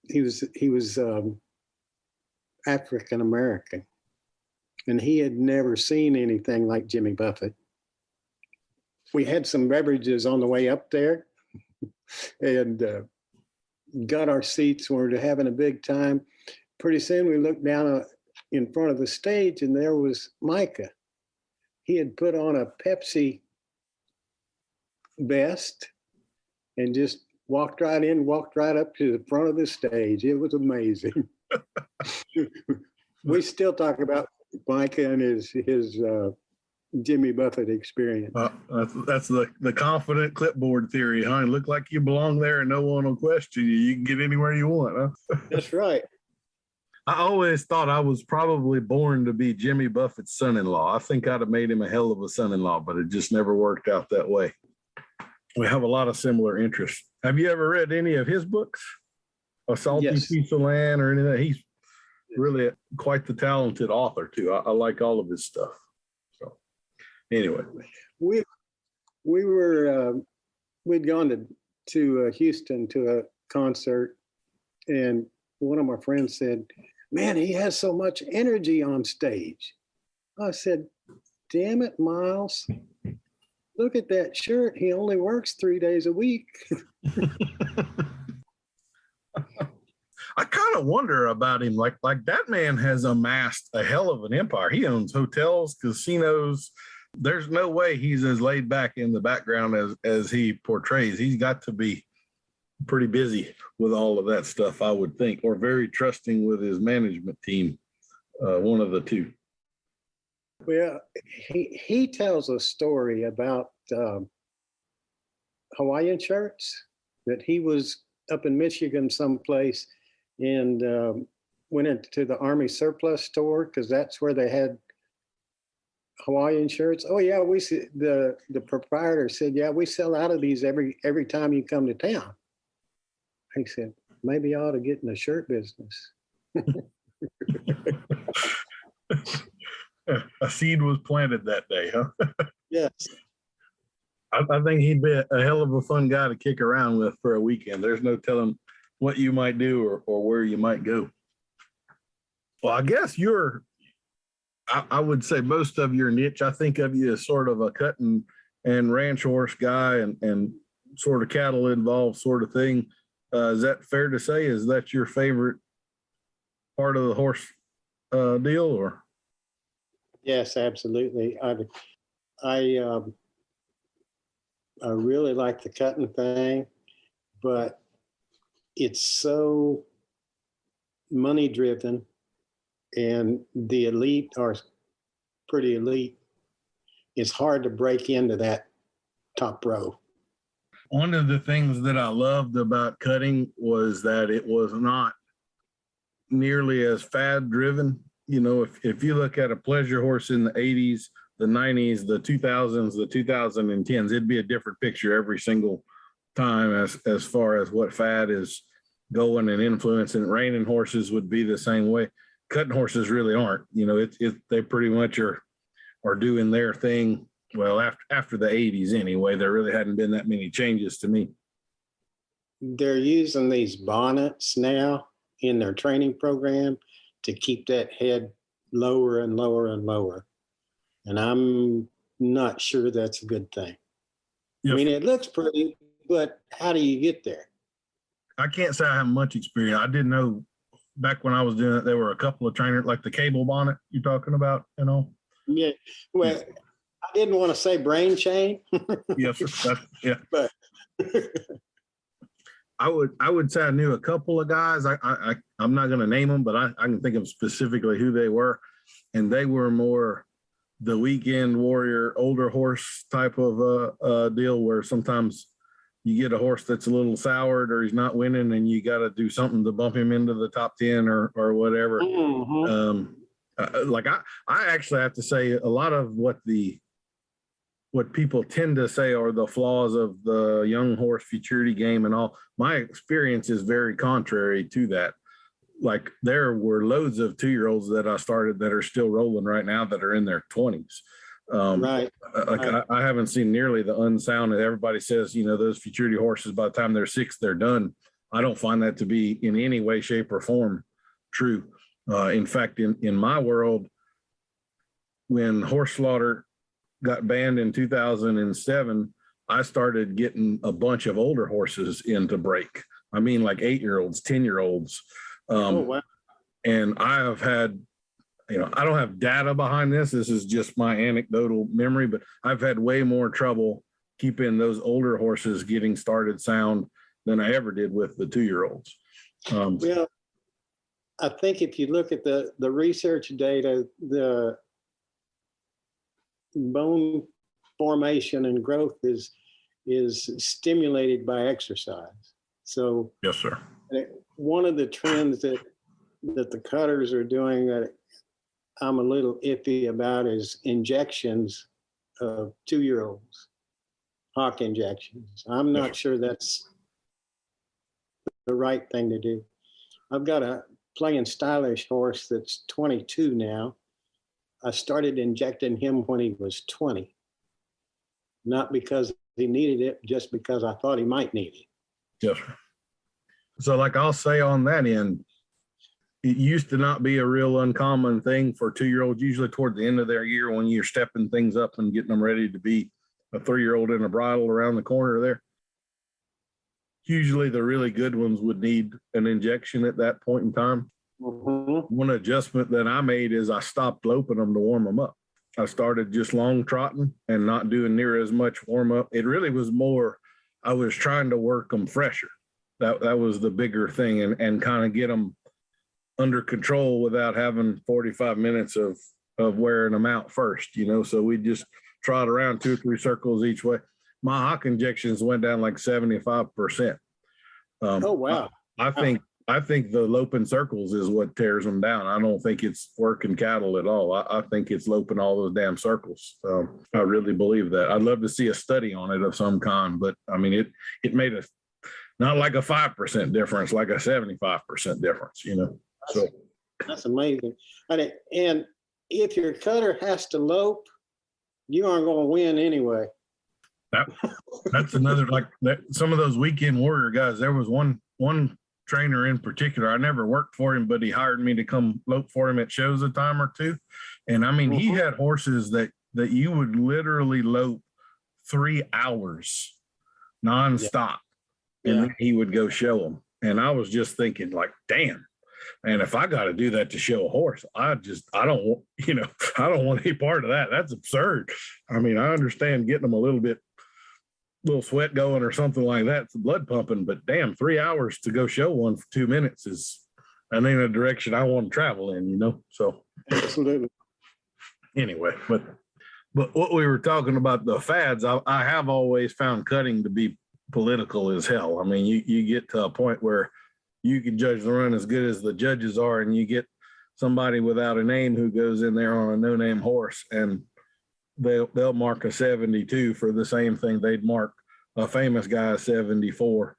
He was African American, and he had never seen anything like Jimmy Buffett. We had some beverages on the way up there, and got our seats. We were having a big time. Pretty soon, we looked down in front of the stage, and there was Micah. He had put on a Pepsi vest and just walked right up to the front of the stage. It was amazing. We still talk about Micah and his Jimmy Buffett experience. That's the confident clipboard theory, huh? It look like you belong there and no one will question you. You can get anywhere you want, huh? That's right. I always thought I was probably born to be Jimmy Buffett's son-in-law. I think I'd have made him a hell of a son-in-law, but it just never worked out that way. We have a lot of similar interests. Have you ever read any of his books? A Salty Piece of Land or anything? He's really quite the talented author too. I like all of his stuff. So anyway. We'd gone to Houston to a concert, and one of my friends said, "Man, he has so much energy on stage." I said, "Damn it, Miles. Look at that shirt. He only works 3 days a week." I kind of wonder about him. Like that man has amassed a hell of an empire. He owns hotels, casinos. There's no way he's as laid back in the background as he portrays. He's got to be pretty busy with all of that stuff, I would think, or very trusting with his management team. One of the two. Well, he tells a story about Hawaiian shirts, that he was up in Michigan someplace and went into the Army surplus store because that's where they had Hawaiian shirts. "Oh yeah, we see," the proprietor said, "Yeah, we sell out of these every time you come to town." He said, "Maybe I ought to get in the shirt business." A seed was planted that day, huh? Yes. I think he'd be a hell of a fun guy to kick around with for a weekend. There's no telling what you might do or where you might go. Well, I guess I would say most of your niche, I think of you as sort of a cutting and ranch horse guy and sort of cattle involved sort of thing. Is that fair to say? Is that your favorite part of the horse deal, or? Yes, absolutely. I really like the cutting thing, but it's so money driven, and the elite are pretty elite. It's hard to break into that top row. One of the things that I loved about cutting was that it was not nearly as fad driven. You know, if you look at a pleasure horse in the 80s, the 90s, the 2000s, the 2010s, it'd be a different picture every single time as far as what fad is going and influencing. Reining horses would be the same way. Cutting horses really aren't. You know, they pretty much are doing their thing. Well, after the 80s anyway, there really hadn't been that many changes to me. They're using these bonnets now in their training program to keep that head lower and lower and lower. And I'm not sure that's a good thing. Yes. I mean, it looks pretty, but how do you get there? I can't say I have much experience. I didn't know back when I was doing it, there were a couple of trainers, like the cable bonnet you're talking about, you know? Yeah. Well, yeah. I didn't want to say brain chain. Yes, sir. Yeah. But I would say I knew a couple of guys. I'm not going to name them, but I can think of specifically who they were. And they were more the weekend warrior, older horse type of deal where sometimes you get a horse that's a little soured or he's not winning and you got to do something to bump him into the top 10 or whatever. Like I actually have to say a lot of what people tend to say are the flaws of the young horse futurity game and all. My experience is very contrary to that. Like there were loads of 2-year-olds that I started that are still rolling right now that are in their 20s. Like right. I haven't seen nearly the unsound that everybody says, you know, those futurity horses, by the time they're 6, they're done. I don't find that to be in any way, shape, or form true. In fact, in my world, when horse slaughter got banned in 2007, I started getting a bunch of older horses into break. I mean, like 8-year-olds, 10-year-olds. Wow. And I have had, you know, I don't have data behind this. This is just my anecdotal memory, but I've had way more trouble keeping those older horses getting started sound than I ever did with the 2-year-olds. Well, I think if you look at the research data, the bone formation and growth is stimulated by exercise. So yes, sir. One of the trends that the cutters are doing that I'm a little iffy about is injections of 2-year-olds, hock injections. I'm not sure that's the right thing to do. I've got a playing stylish horse that's 22 now. I started injecting him when he was 20, not because he needed it, just because I thought he might need it. Yes, sir. So like I'll say on that end, it used to not be a real uncommon thing for 2-year-olds, usually toward the end of their year when you're stepping things up and getting them ready to be a 3-year-old in a bridle around the corner there. Usually the really good ones would need an injection at that point in time. Mm-hmm. One adjustment that I made is I stopped loping them to warm them up. I started just long trotting and not doing near as much warm up. It really was more, I was trying to work them fresher. That was the bigger thing, and kind of get them under control without having 45 minutes of wearing them out first, you know. So we just trot around 2 or 3 circles each way. My hock injections went down like 75%. Oh wow! I think the loping circles is what tears them down. I don't think it's working cattle at all. I think it's loping all those damn circles. I really believe that. I'd love to see a study on it of some kind, but I mean, it made a not like a 5% difference, like a 75% difference, you know. So that's amazing. And if your cutter has to lope, you aren't going to win anyway. That's another, like that. Some of those weekend warrior guys. There was one trainer in particular. I never worked for him, but he hired me to come lope for him at shows a time or two. And I mean, he had horses that you would literally lope 3 hours nonstop. Yeah. And then he would go show them. And I was just thinking, like, damn. And if I got to do that to show a horse, I don't want any part of that. That's absurd. I mean, I understand getting them a little sweat going or something like that, it's blood pumping, but damn, 3 hours to go show one for 2 minutes is in a direction I want to travel in, you know? So absolutely. Anyway, but what we were talking about, the fads, I have always found cutting to be political as hell. I mean, you get to a point where you can judge the run as good as the judges are, and you get somebody without a name who goes in there on a no-name horse, and they'll mark a 72 for the same thing they'd mark a famous guy 74,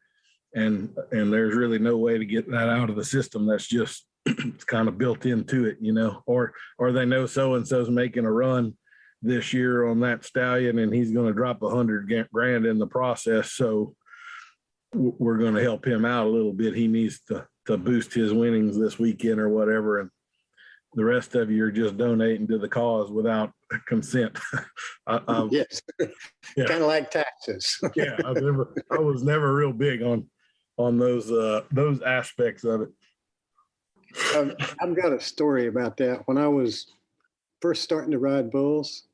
and there's really no way to get that out of the system. That's just it's kind of built into it, you know. Or they know so and so's making a run this year on that stallion, and he's going to drop $100,000 in the process, so we're going to help him out a little bit. He needs to boost his winnings this weekend or whatever, and the rest of you are just donating to the cause without consent. Yes, yeah. Kind of like taxes. Yeah, I was never real big on those aspects of it. I've got a story about that. When I was first starting to ride bulls,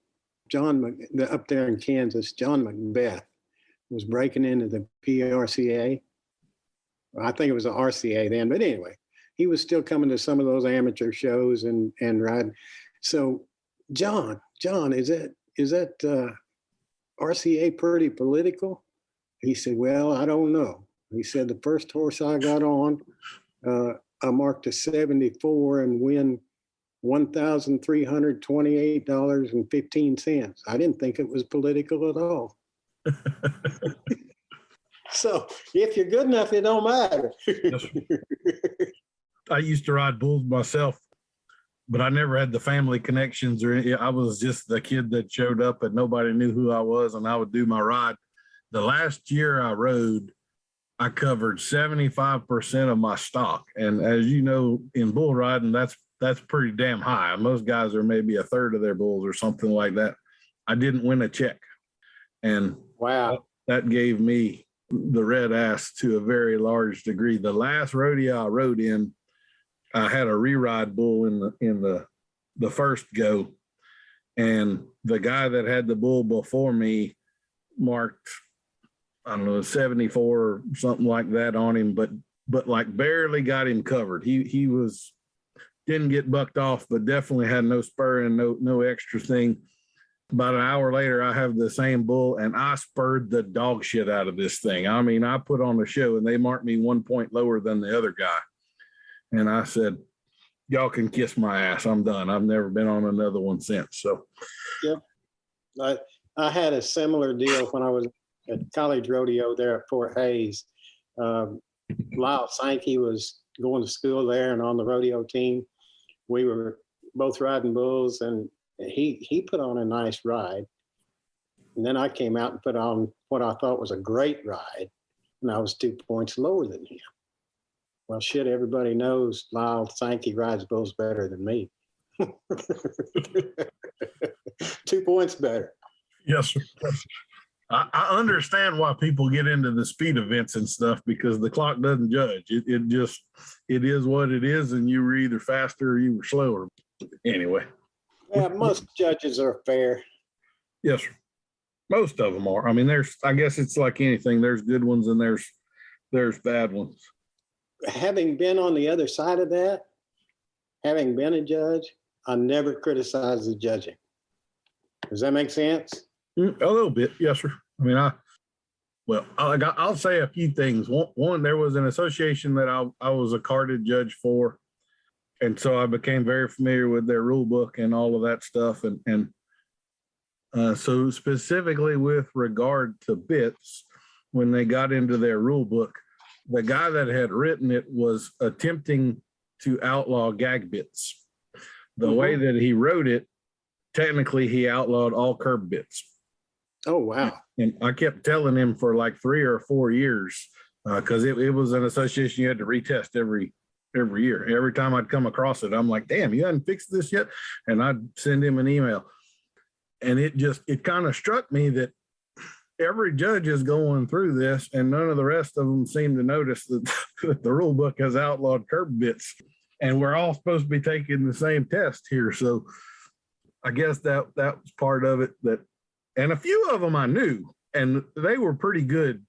up there in Kansas, John Macbeth was breaking into the PRCA. I think it was the RCA then, but anyway, he was still coming to some of those amateur shows and riding. So John, is that RCA pretty political? He said, well, I don't know. He said, the first horse I got on, I marked a 74 and win $1,328.15. I didn't think it was political at all. So if you're good enough, it don't matter. Yes. I used to ride bulls myself, but I never had the family connections I was just the kid that showed up and nobody knew who I was, and I would do my ride. The last year I rode, I covered 75% of my stock. And as you know, in bull riding, that's pretty damn high. Most guys are maybe a third of their bulls or something like that. I didn't win a check. And wow, that gave me the red ass to a very large degree. The last rodeo I rode in, I had a re-ride bull in the first go. And the guy that had the bull before me marked, I don't know, 74 or something like that on him, but like barely got him covered. He didn't get bucked off, but definitely had no spur and no extra thing. About an hour later, I have the same bull and I spurred the dog shit out of this thing. I mean, I put on a show and they marked me 1 point lower than the other guy. And I said, y'all can kiss my ass. I'm done. I've never been on another one since. So, yeah, I had a similar deal when I was at college rodeo there at Fort Hays. Lyle Sankey was going to school there and on the rodeo team. We were both riding bulls, and he put on a nice ride. And then I came out and put on what I thought was a great ride, and I was 2 points lower than him. Well, shit, everybody knows Lyle Sankey rides bulls better than me. 2 points better. yes, sir. I understand why people get into the speed events and stuff, because the clock doesn't judge. It is what it is, and you were either faster or you were slower. Anyway. Yeah, most judges are fair. Yes, sir. Most of them are. I mean, I guess it's like anything. There's good ones and there's bad ones. Having been on the other side of that, having been a judge, I never criticize the judging. Does that make sense? A little bit, yes, sir. I mean, I'll say a few things. One, there was an association that I was a carded judge for, and so I became very familiar with their rule book and all of that stuff. And so specifically with regard to bits, when they got into their rule book, the guy that had written it was attempting to outlaw gag bits. The way that he wrote it, technically he outlawed all curb bits. Oh, wow. And I kept telling him for like 3 or 4 years, because it was an association you had to retest every year. Every time I'd come across it, I'm like, damn, you hadn't fixed this yet? And I'd send him an email. And it kind of struck me that every judge is going through this, and none of the rest of them seem to notice that the rule book has outlawed curb bits. And we're all supposed to be taking the same test here. So I guess that was part of it. And a few of them I knew, and they were pretty good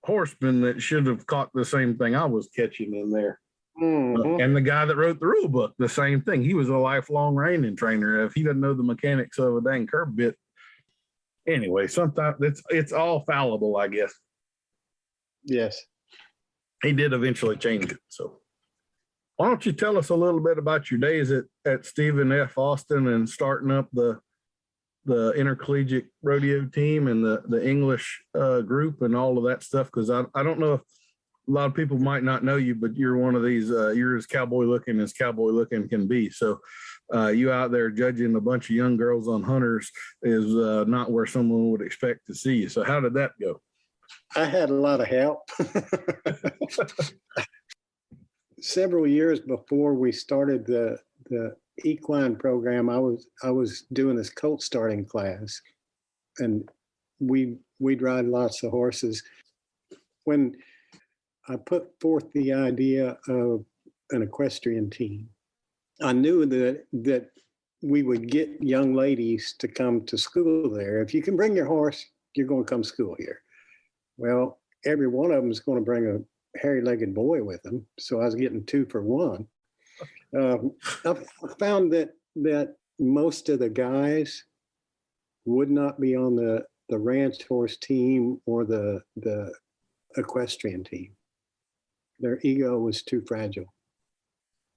horsemen that should have caught the same thing I was catching in there. Mm-hmm. And the guy that wrote the rule book, the same thing. He was a lifelong reining trainer. If he doesn't know the mechanics of a dang curb bit, anyway, sometimes it's all fallible, I guess. Yes. He did eventually change it. So why don't you tell us a little bit about your days at Stephen F. Austin and starting up the Intercollegiate Rodeo Team and the English group and all of that stuff? Because I don't know if a lot of people might not know you, but you're one of these, you're as cowboy looking can be. So you out there judging a bunch of young girls on hunters is not where someone would expect to see you. So how did that go? I had a lot of help. Several years before we started the equine program, I was doing this colt starting class, and we'd ride lots of horses. When I put forth the idea of an equestrian team, I knew that we would get young ladies to come to school there. If you can bring your horse, you're going to come to school here. Well, every one of them is going to bring a hairy-legged boy with them, so I was getting 2 for 1. I found that most of the guys would not be on the ranch horse team or the equestrian team. Their ego was too fragile.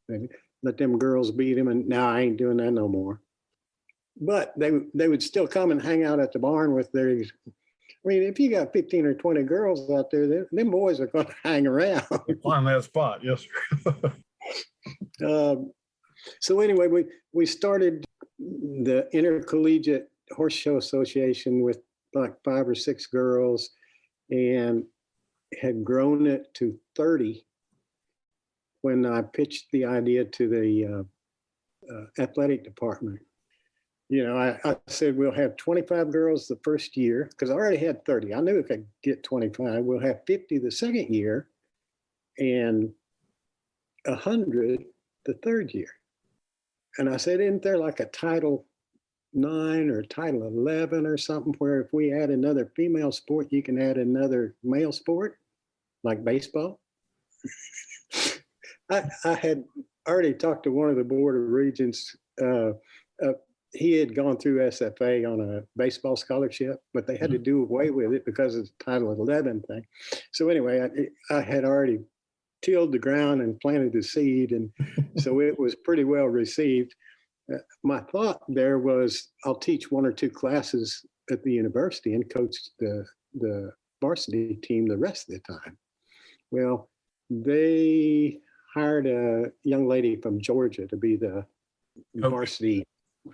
They let them girls beat them, and now I ain't doing that no more. But they would still come and hang out at the barn with their. I mean, if you got 15 or 20 girls out there, them boys are going to hang around. Find that spot, yes, sir. So anyway, we started the Intercollegiate Horse Show Association with like 5 or 6 girls, and had grown it to 30 when I pitched the idea to the athletic department. You know, I said, we'll have 25 girls the first year, because I already had 30. I knew if I could get 25, we'll have 50 the second year and 100 the third year. And I said, isn't there like a Title 9 or Title 11 or something where if we add another female sport, you can add another male sport, like baseball? I had already talked to one of the Board of Regents. He had gone through SFA on a baseball scholarship, but they had to do away with it because of the Title 11 thing. So anyway, I had already tilled the ground and planted the seed, and so it was pretty well received. My thought there was, I'll teach 1 or 2 classes at the university and coach the varsity team the rest of the time. Well, they hired a young lady from Georgia to be the varsity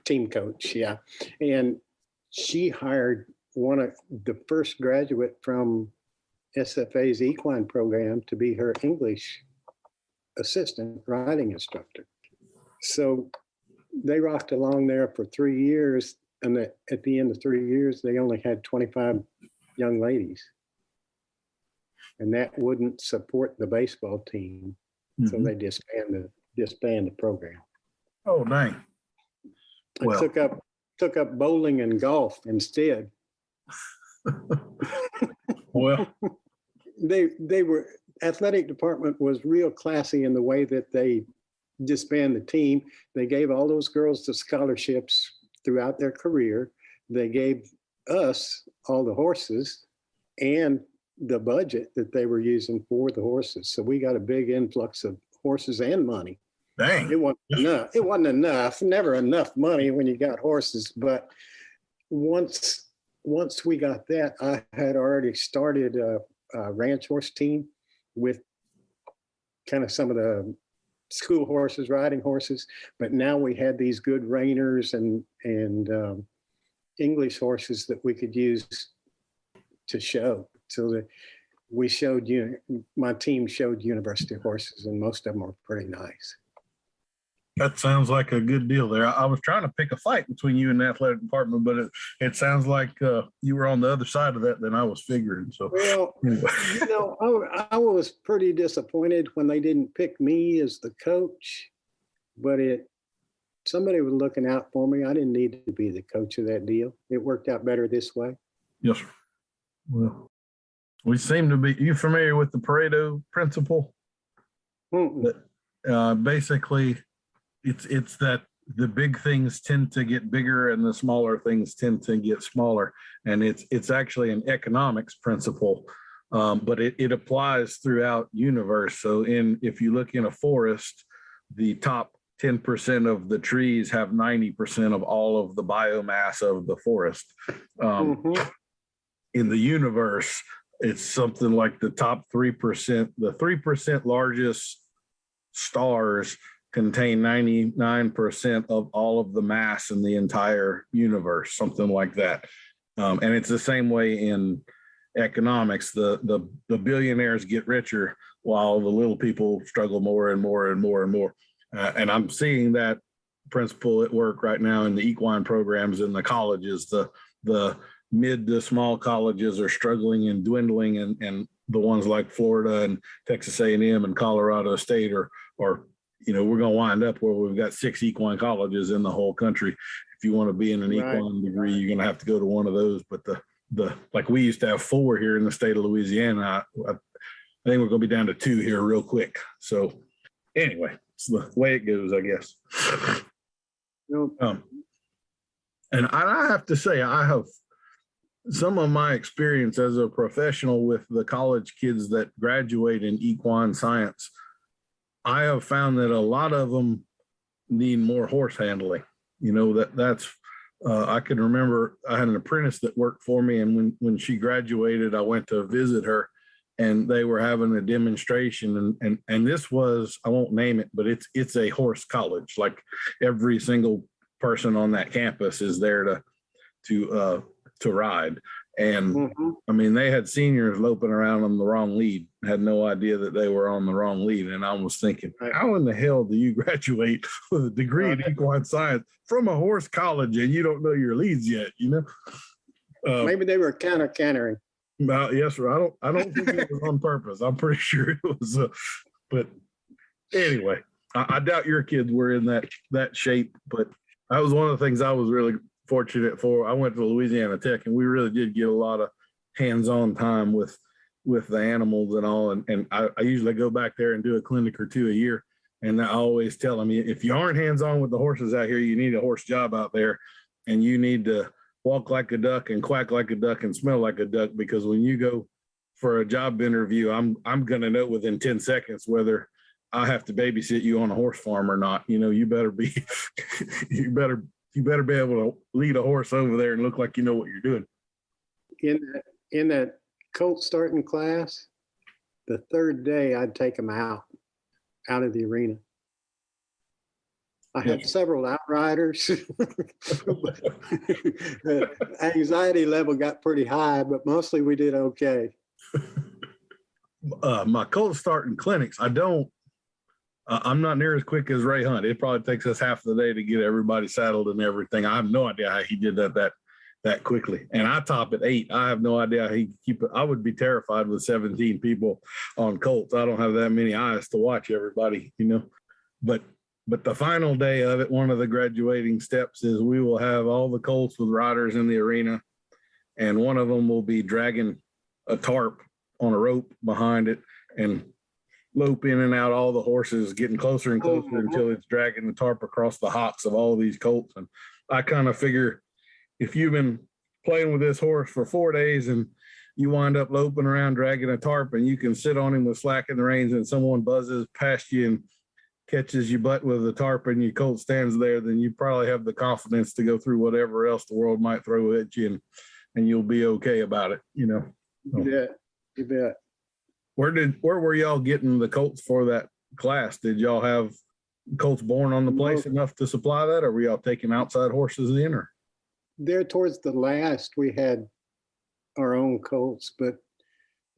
team coach, yeah. And she hired one of the first graduate from SFA's equine program to be her English assistant riding instructor. So they rocked along there for 3 years, and at the end of 3 years, they only had 25 young ladies. And that wouldn't support the baseball team, so they disbanded the program. Oh, dang. Well, took up bowling and golf instead. Well, they were, athletic department was real classy in the way that they disbanded the team. They gave all those girls the scholarships throughout their career. They gave us all the horses and the budget that they were using for the horses. So we got a big influx of horses and money. Dang. It wasn't enough. It wasn't enough. Never enough money when you got horses. But once we got that, I had already started a ranch horse team with kind of some of the school horses, riding horses. But now we had these good reiners and English horses that we could use to show. So that we showed, my team showed university horses, and most of them were pretty nice. That sounds like a good deal there. I was trying to pick a fight between you and the athletic department, but it sounds like you were on the other side of that than I was figuring. So, well, anyway. I was pretty disappointed when they didn't pick me as the coach, but somebody was looking out for me. I didn't need to be the coach of that deal. It worked out better this way. Yes, sir. Well, we seem to be. You familiar with the Pareto principle? Basically, it's that the big things tend to get bigger and the smaller things tend to get smaller, and it's actually an economics principle, but it applies throughout universe. So if you look in a forest, the top 10% of the trees have 90% of all of the biomass of the forest. In the universe, it's something like the top 3%. The 3% largest stars contain 99% of all of the mass in the entire universe, something like that. And it's the same way in economics. The billionaires get richer while the little people struggle more and more and more and more. And I'm seeing that principle at work right now in the equine programs in the colleges. The mid to small colleges are struggling and dwindling, and the ones like Florida and Texas A&M and Colorado State are we're going to wind up where we've got 6 equine colleges in the whole country. If you want to be in an equine degree, you're going to have to go to one of those. But the like we used to have 4 here in the state of Louisiana. I think we're going to be down to 2 here real quick. So anyway, it's the way it goes, I guess. And I have to say, I have some of my experience as a professional with the college kids that graduate in equine science. I have found that a lot of them need more horse handling. You know, that's I can remember I had an apprentice that worked for me, and when she graduated, I went to visit her, and they were having a demonstration, and this was, I won't name it, but it's a horse college. Like every single person on that campus is there to ride. And I mean, they had seniors loping around on the wrong lead, had no idea that they were on the wrong lead. And I was thinking, how in the hell do you graduate with a degree in equine science from a horse college and you don't know your leads yet, you know? Maybe they were cantering. Yes, sir. I don't think it was on purpose. I'm pretty sure it was, but anyway, I doubt your kids were in that shape, but that was one of the things I was really fortunate for. I went to Louisiana Tech, and we really did get a lot of hands-on time with the animals and all. And I usually go back there and do a clinic or two a year. And I always tell them, if you aren't hands-on with the horses out here, you need a horse job out there, and you need to walk like a duck and quack like a duck and smell like a duck, because when you go for a job interview, I'm going to know within 10 seconds whether I have to babysit you on a horse farm or not. You know, you better be, you better be able to lead a horse over there and look like you know what you're doing. In that colt starting class, the third day I'd take them out of the arena. I had several outriders. The anxiety level got pretty high, but mostly we did okay. My colt starting clinics, I'm not near as quick as Ray Hunt. It probably takes us half the day to get everybody saddled and everything. I have no idea how he did that quickly. And I top at 8. I have no idea how he keep it. I would be terrified with 17 people on colts. I don't have that many eyes to watch everybody, you know. But the final day of it, one of the graduating steps is we will have all the colts with riders in the arena, and one of them will be dragging a tarp on a rope behind it and lope in and out all the horses, getting closer and closer until it's dragging the tarp across the hocks of all these colts. And I kind of figure, if you've been playing with this horse for 4 days and you wind up loping around dragging a tarp, and you can sit on him with slack in the reins, and someone buzzes past you and catches your butt with a tarp and your colt stands there, then you probably have the confidence to go through whatever else the world might throw at you, and you'll be okay about it, you know. You bet. Where were y'all getting the colts for that class? Did y'all have colts born on the place enough to supply that, or were y'all taking outside horses in? Or there towards the last, we had our own colts, but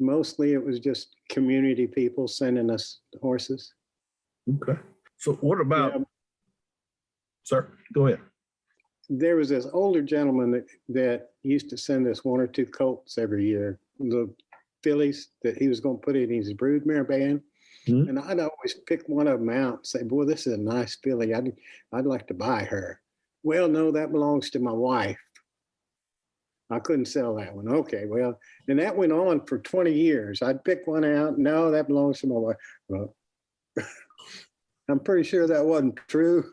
mostly it was just community people sending us horses. Okay. So what about, sir, go ahead. There was this older gentleman that used to send us 1 or 2 colts every year, the fillies that he was going to put in his broodmare band. And I'd always pick one of them out and say, boy, this is a nice filly. I'd like to buy her. Well, no, that belongs to my wife. I couldn't sell that one. Okay, well, and that went on for 20 years. I'd pick one out. No, that belongs to my wife. Well, I'm pretty sure that wasn't true,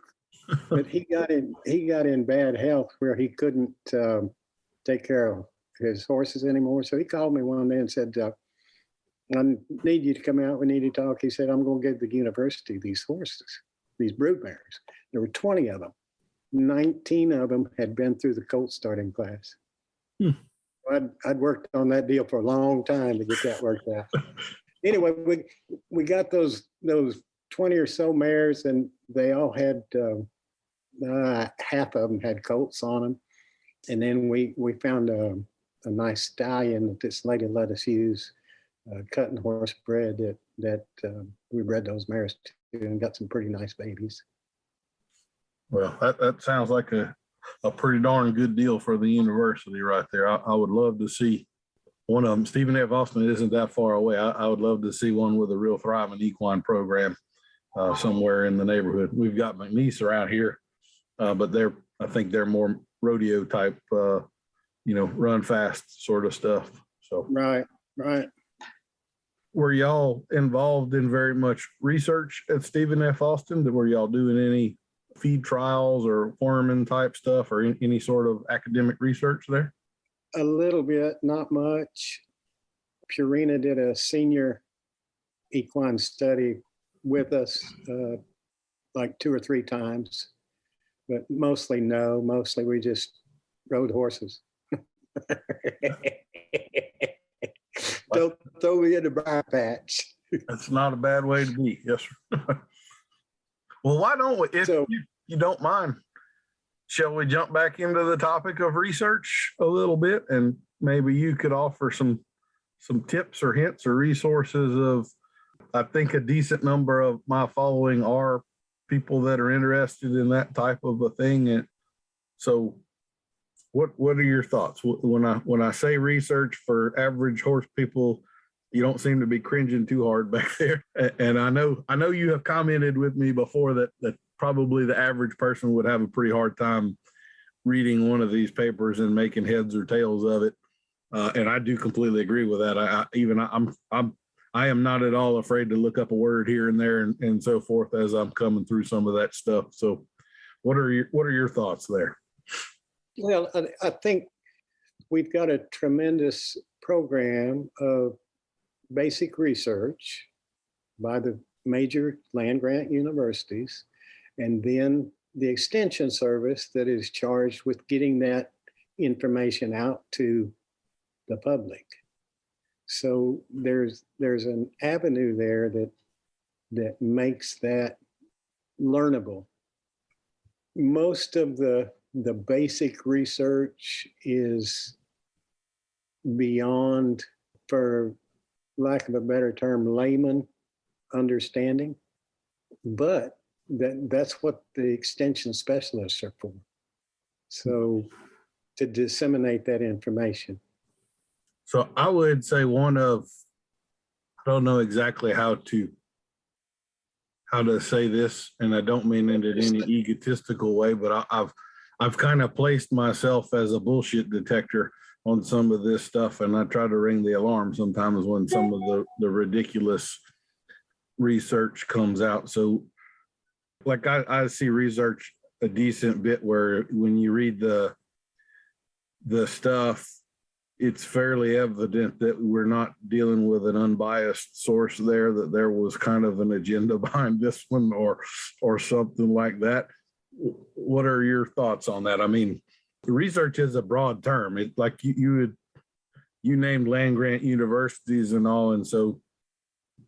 but he got in bad health where he couldn't take care of his horses anymore. So he called me one day and said, I need you to come out. We need to talk. He said, I'm going to give the university these horses, these broodmares. There were 20 of them. 19 of them had been through the colt starting class. I'd worked on that deal for a long time to get that worked out. Anyway, we got those 20 or so mares, and they all had half of them had colts on them. And then we found a nice stallion that this lady let us use, cutting horse bred that we bred those mares to, and got some pretty nice babies. Well, that sounds like a pretty darn good deal for the university right there. I would love to see one of them. Stephen F. Austin isn't that far away. I would love to see one with a real thriving equine program somewhere in the neighborhood. We've got McNeese around here, but I think they're more rodeo type, run fast sort of stuff. So Right. Were y'all involved in very much research at Stephen F. Austin? Were y'all doing any feed trials or foreman type stuff or any sort of academic research there? A little bit, not much. Purina did a senior equine study with us like 2 or 3 times, but mostly no. Mostly we just rode horses. Don't throw me in the briar patch. That's not a bad way to be. Yes, sir. Well, why don't we, if you don't mind, shall we jump back into the topic of research a little bit, and maybe you could offer some tips or hints or resources of, I think a decent number of my following are people that are interested in that type of a thing. And so what are your thoughts? When I say research for average horse people, you don't seem to be cringing too hard back there. And I know you have commented with me before that probably the average person would have a pretty hard time reading one of these papers and making heads or tails of it. And I do completely agree with that. I am not at all afraid to look up a word here and there and so forth as I'm coming through some of that stuff. So what are your thoughts there? Well, I think we've got a tremendous program of basic research by the major land grant universities, and then the extension service that is charged with getting that information out to the public. So there's an avenue there that makes that learnable. Most of the basic research is beyond, for lack of a better term, layman understanding, but that's what the extension specialists are for. So to disseminate that information. So I would say I don't know exactly how to say this, and I don't mean it in any egotistical way, but I've kind of placed myself as a bullshit detector on some of this stuff, and I try to ring the alarm sometimes when some of the ridiculous research comes out. So like I see research a decent bit where when you read the stuff, it's fairly evident that we're not dealing with an unbiased source there, that there was kind of an agenda behind this one or something like that. What are your thoughts on that? I mean, research is a broad term. It like you named land grant universities and all, and so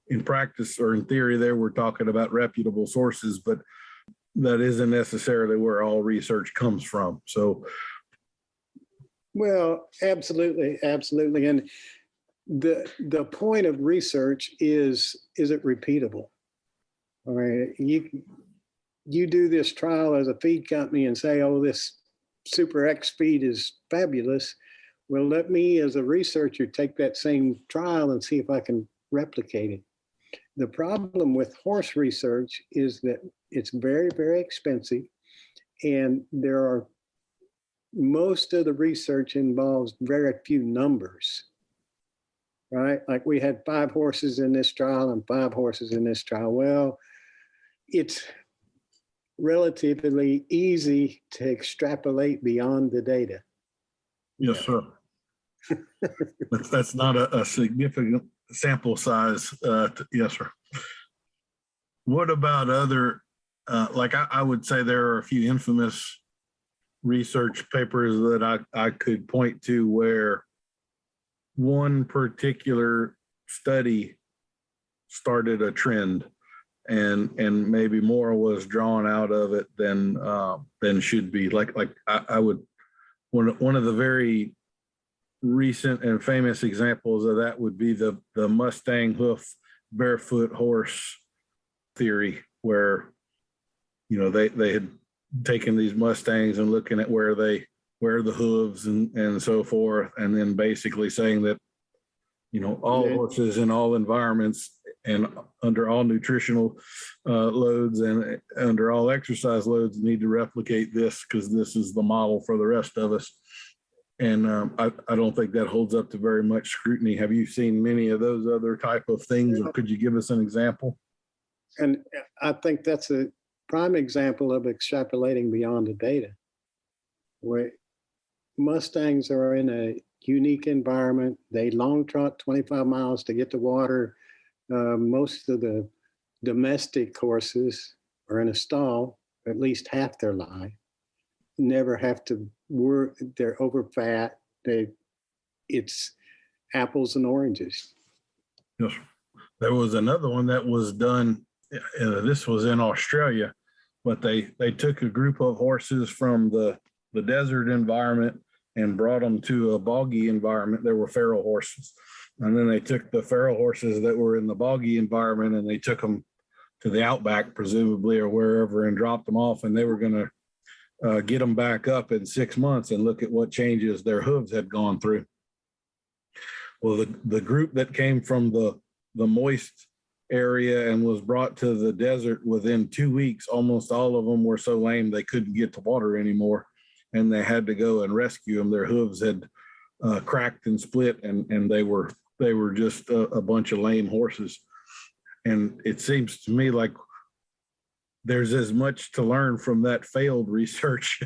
in practice or in theory there we're talking about reputable sources, but that isn't necessarily where all research comes from. So well, absolutely. And the point of research is it repeatable? All right, you do this trial as a feed company and say, oh, this Super X feed is fabulous. Well, let me as a researcher take that same trial and see if I can replicate it. The problem with horse research is that it's very, very expensive, and most of the research involves very few numbers, right? Like we had 5 horses in this trial and 5 horses in this trial. Well, it's relatively easy to extrapolate beyond the data. yes, sir. That's not a significant sample size. Yes, sir. What about other, like I would say there are a few infamous research papers that I could point to where one particular study started a trend and maybe more was drawn out of it than should be. Like I would, one of the very recent and famous examples of that would be the Mustang hoof barefoot horse theory, where they had taking these Mustangs and looking at where the hooves and so forth, and then basically saying that all horses in all environments and under all nutritional loads and under all exercise loads need to replicate this because this is the model for the rest of us. And I don't think that holds up to very much scrutiny. Have you seen many of those other type of things, or could you give us an example? And I think that's a prime example of extrapolating beyond the data, where Mustangs are in a unique environment. They long trot 25 miles to get to water. Most of the domestic horses are in a stall at least half their life, never have to work. They're overfat. It's apples and oranges. Yes. There was another one that was done. This was in Australia, but they took a group of horses from the desert environment and brought them to a boggy environment. There were feral horses. And then they took the feral horses that were in the boggy environment and they took them to the outback, presumably, or wherever, and dropped them off. And they were going to get them back up in 6 months and look at what changes their hooves had gone through. Well, the group that came from the moist area and was brought to the desert within 2 weeks, almost all of them were so lame they couldn't get to water anymore. And they had to go and rescue them. Their hooves had cracked and split, and they were just a bunch of lame horses. And it seems to me like there's as much to learn from that failed research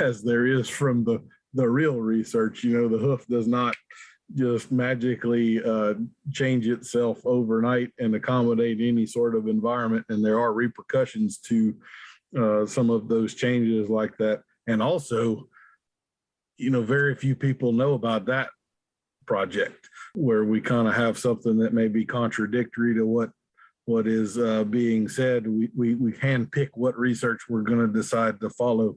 as there is from the real research. You know, the hoof does not just magically change itself overnight and accommodate any sort of environment. And there are repercussions to some of those changes like that. And also, you know, very few people know about that project, where we kind of have something that may be contradictory to what is being said. We handpick what research we're going to decide to follow.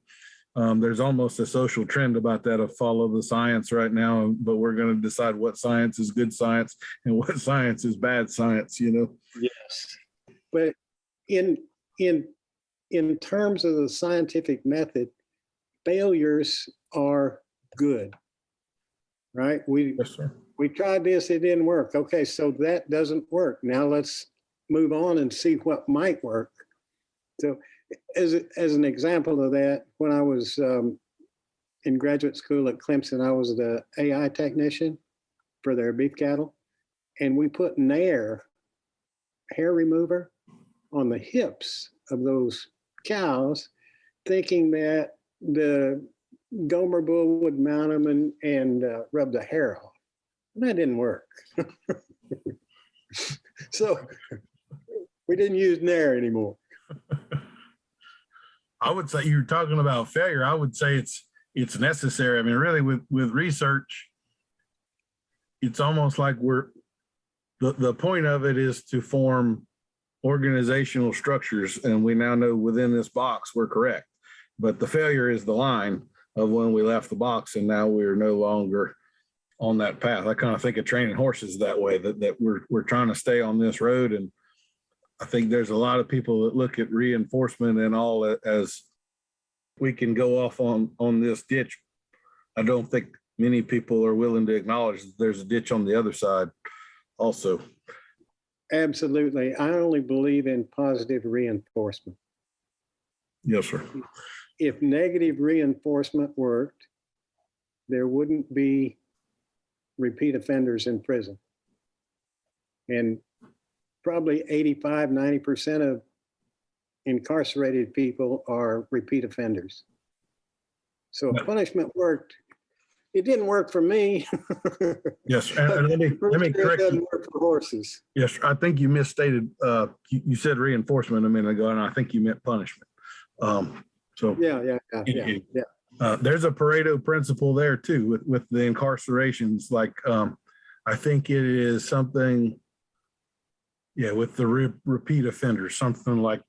There's almost a social trend about that of follow the science right now, but we're going to decide what science is good science and what science is bad science, you know? Yes. But in terms of the scientific method, failures are good, right? Yes, sir. We tried this, it didn't work. Okay, so that doesn't work. Now let's move on and see what might work. So as an example of that, when I was in graduate school at Clemson, I was the AI technician for their beef cattle. And we put Nair hair remover on the hips of those cows, thinking that the Gomer bull would mount them and rub the hair off. And that didn't work. So we didn't use Nair anymore. I would say, you're talking about failure. I would say it's necessary. I mean, really, with research, it's almost like the point of it is to form organizational structures, and we now know within this box we're correct. But the failure is the line of when we left the box, and now we're no longer on that path. I kind of think of training horses that way, that we're trying to stay on this road. And I think there's a lot of people that look at reinforcement and all as we can go off on this ditch. I don't think many people are willing to acknowledge that there's a ditch on the other side also. Absolutely. I only believe in positive reinforcement. Yes, sir. If negative reinforcement worked, there wouldn't be repeat offenders in prison. And probably 85, 90% of incarcerated people are repeat offenders. So if punishment worked, it didn't work for me. Yes, and let me correct you. It doesn't work for horses. Yes, I think you misstated. You said reinforcement a minute ago, and I think you meant punishment. So Yeah. There's a Pareto principle there too with the incarcerations. Like I think it is something, with the repeat offenders, something like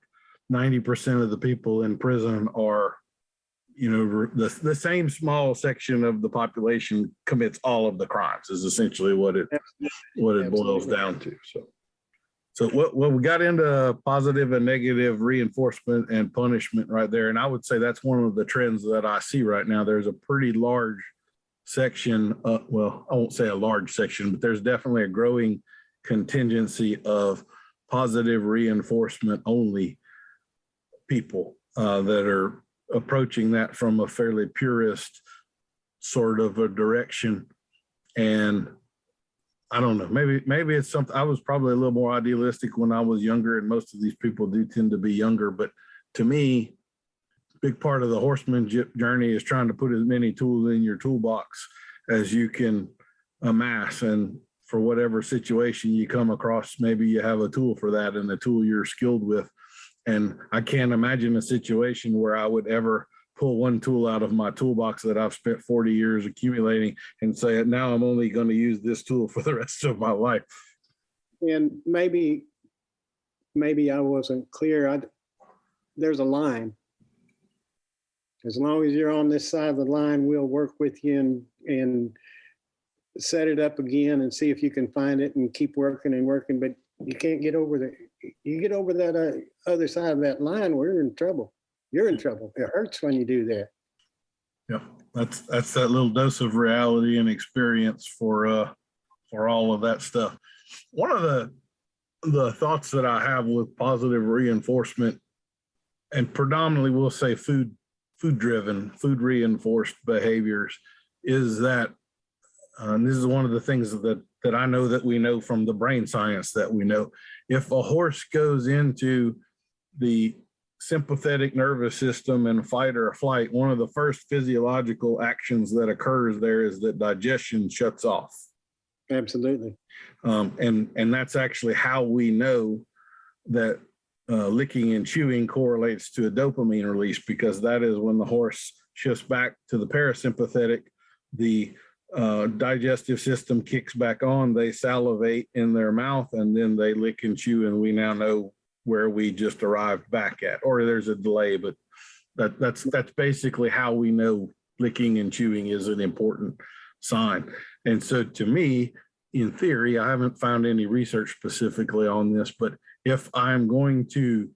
90% of the people in prison are, the same small section of the population commits all of the crimes is essentially what it boils down to. So what we got into positive and negative reinforcement and punishment right there. And I would say that's one of the trends that I see right now. There's a pretty large section, I won't say a large section, but there's definitely a growing contingency of positive reinforcement only people that are approaching that from a fairly purist sort of a direction. And I don't know, maybe it's something. I was probably a little more idealistic when I was younger, and most of these people do tend to be younger, but to me, big part of the horsemanship journey is trying to put as many tools in your toolbox as you can amass. And for whatever situation you come across, maybe you have a tool for that and the tool you're skilled with. And I can't imagine a situation where I would ever pull one tool out of my toolbox that I've spent 40 years accumulating and say, now I'm only going to use this tool for the rest of my life. And maybe I wasn't clear. There's a line. As long as you're on this side of the line, we'll work with you and set it up again and see if you can find it and keep working and working. But you can't get over you get over that other side of that line, we're in trouble. You're in trouble. It hurts when you do that. Yeah, that's that little dose of reality and experience for all of that stuff. One of the thoughts that I have with positive reinforcement, and predominantly we'll say food driven, food reinforced behaviors, is that and this is one of the things that I know that we know from the brain science that we know. If a horse goes into the sympathetic nervous system and fight or flight, one of the first physiological actions that occurs there is that digestion shuts off. Absolutely. And that's actually how we know that licking and chewing correlates to a dopamine release, because that is when the horse shifts back to the parasympathetic, the digestive system kicks back on, they salivate in their mouth, and then they lick and chew, and we now know where we just arrived back at, or there's a delay, but that's basically how we know licking and chewing is an important sign. And so to me, in theory, I haven't found any research specifically on this, but if I'm going to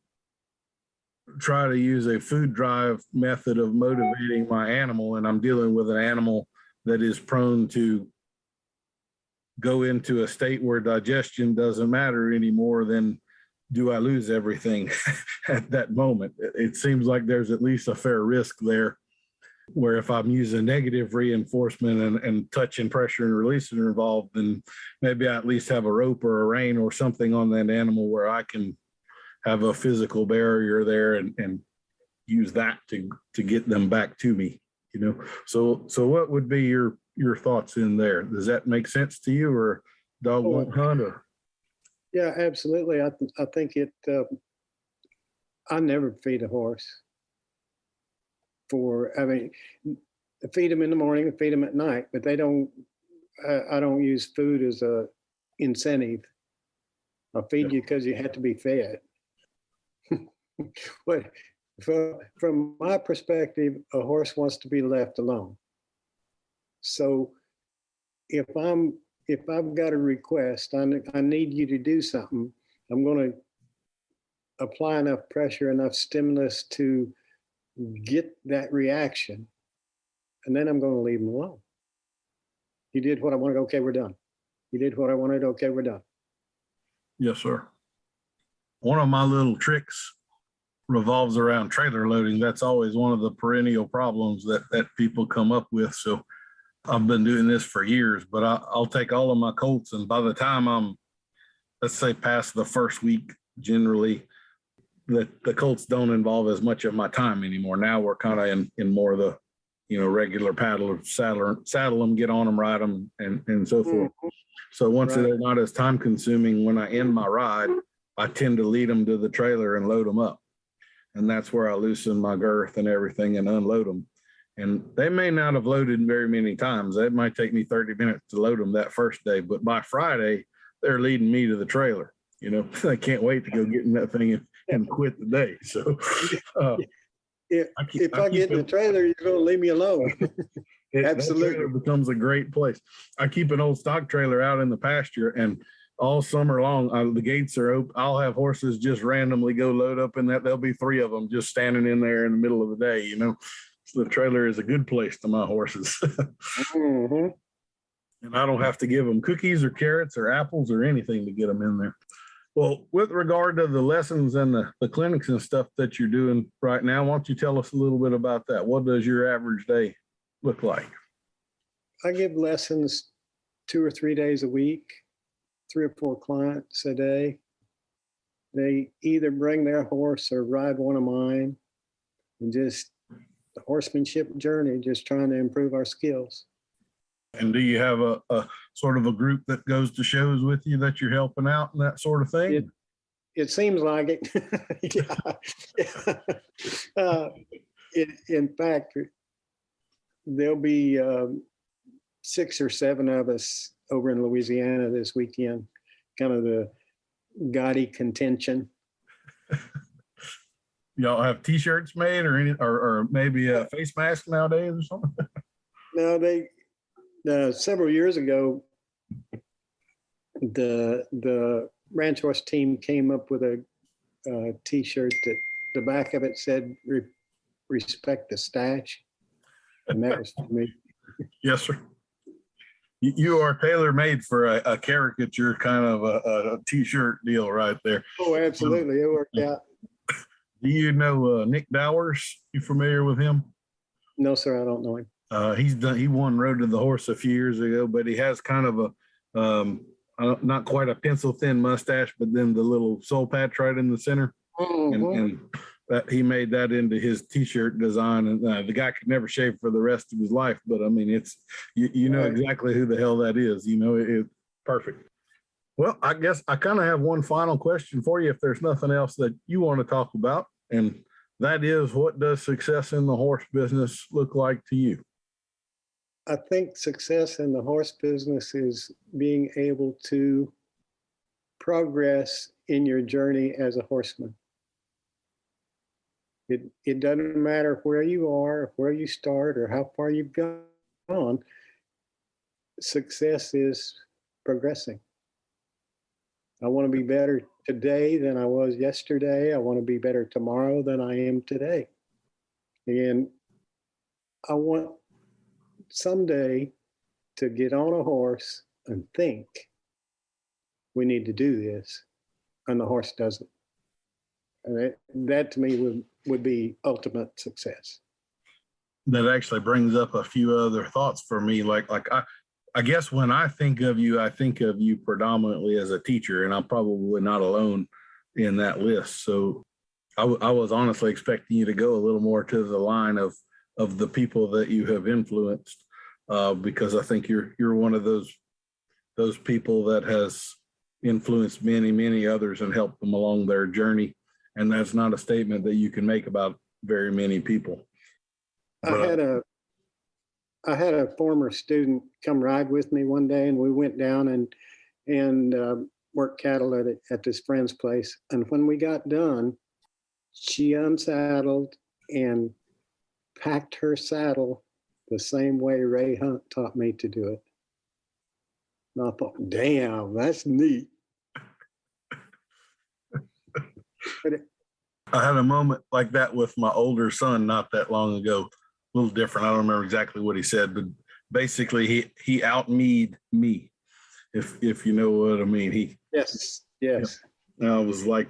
try to use a food drive method of motivating my animal, and I'm dealing with an animal that is prone to go into a state where digestion doesn't matter anymore, then do I lose everything at that moment? It seems like there's at least a fair risk there, where if I'm using negative reinforcement and touch and pressure and release are involved, then maybe I at least have a rope or a rein or something on that animal where I can have a physical barrier there and use that to get them back to me. So what would be your thoughts in there? Does that make sense to you, or dog won't hunt? Or? Yeah, absolutely. I think it. I never feed a horse. I feed them in the morning and feed them at night, but they don't. I don't use food as a incentive. I feed you because you have to be fed. But from my perspective, a horse wants to be left alone. So if I've got a request, I need you to do something, I'm going to apply enough pressure, enough stimulus to get that reaction, and then I'm going to leave them alone. You did what I wanted. Okay, we're done. You did what I wanted. Okay, we're done. Yes, sir. One of my little tricks revolves around trailer loading. That's always one of the perennial problems that people come up with. So I've been doing this for years, but I'll take all of my colts, and by the time I'm, let's say, past the first week, generally the colts don't involve as much of my time anymore. Now we're kind of in more of the regular paddle of saddle them, get on them, ride them, and so forth. So once they're not as time consuming, when I end my ride, I tend to lead them to the trailer and load them up. And that's where I loosen my girth and everything and unload them. And they may not have loaded very many times. It might take me 30 minutes to load them that first day, but by Friday, they're leading me to the trailer. I can't wait to go get in that thing and quit the day. So if I get in the trailer, you're going to leave me alone. Absolutely. It becomes a great place. I keep an old stock trailer out in the pasture, and all summer long, the gates are open. I'll have horses just randomly go load up in that. There'll be 3 of them just standing in there in the middle of the day, So the trailer is a good place to my horses. Mm-hmm. And I don't have to give them cookies or carrots or apples or anything to get them in there. Well, with regard to the lessons and the clinics and stuff that you're doing right now, why don't you tell us a little bit about that? What does your average day look like? I give lessons 2 or 3 days a week, 3 or 4 clients a day. They either bring their horse or ride one of mine, and just the horsemanship journey, just trying to improve our skills. And do you have a sort of a group that goes to shows with you that you're helping out and that sort of thing? It seems like it. Yeah. In fact, there'll be 6 or 7 of us over in Louisiana this weekend, kind of the Gotti contention. Y'all have T-shirts made or maybe a face mask nowadays or something? No, several years ago, the ranch horse team came up with a T-shirt that the back of it said "Respect the stash," and that was for me. Yes, sir. You are tailor-made for a caricature kind of a T-shirt deal right there. Oh, absolutely. It worked out. Do you know Nick Dowers? You familiar with him? No, sir, I don't know him. He won Road to the Horse a few years ago, but he has kind of a not quite a pencil thin mustache, but then the little soul patch right in the center. And he made that into his T-shirt design, and the guy could never shave for the rest of his life. But I mean, it's you know exactly who the hell that is. You know, it's perfect. Well, I guess I kind of have one final question for you, if there's nothing else that you want to talk about, and that is, what does success in the horse business look like to you? I think success in the horse business is being able to progress in your journey as a horseman. It doesn't matter where you are, where you start, or how far you've gone. Success is progressing. I want to be better today than I was yesterday. I want to be better tomorrow than I am today. And I want someday to get on a horse and think, we need to do this, and the horse doesn't. And that to me would be ultimate success. That actually brings up a few other thoughts for me. Like I guess when I think of you predominantly as a teacher, and I'm probably not alone in that list. So I was honestly expecting you to go a little more to the line of the people that you have influenced, because I think you're one of those people that has influenced many others and helped them along their journey. And that's not a statement that you can make about very many people. But I had a former student come ride with me one day, and we went down and worked cattle at this friend's place. And when we got done, she unsaddled and packed her saddle the same way Ray Hunt taught me to do it. And I thought, damn, that's neat. I had a moment like that with my older son not that long ago. A little different. I don't remember exactly what he said, but basically he out-me'd me, if you know what I mean. Yes. And I was like,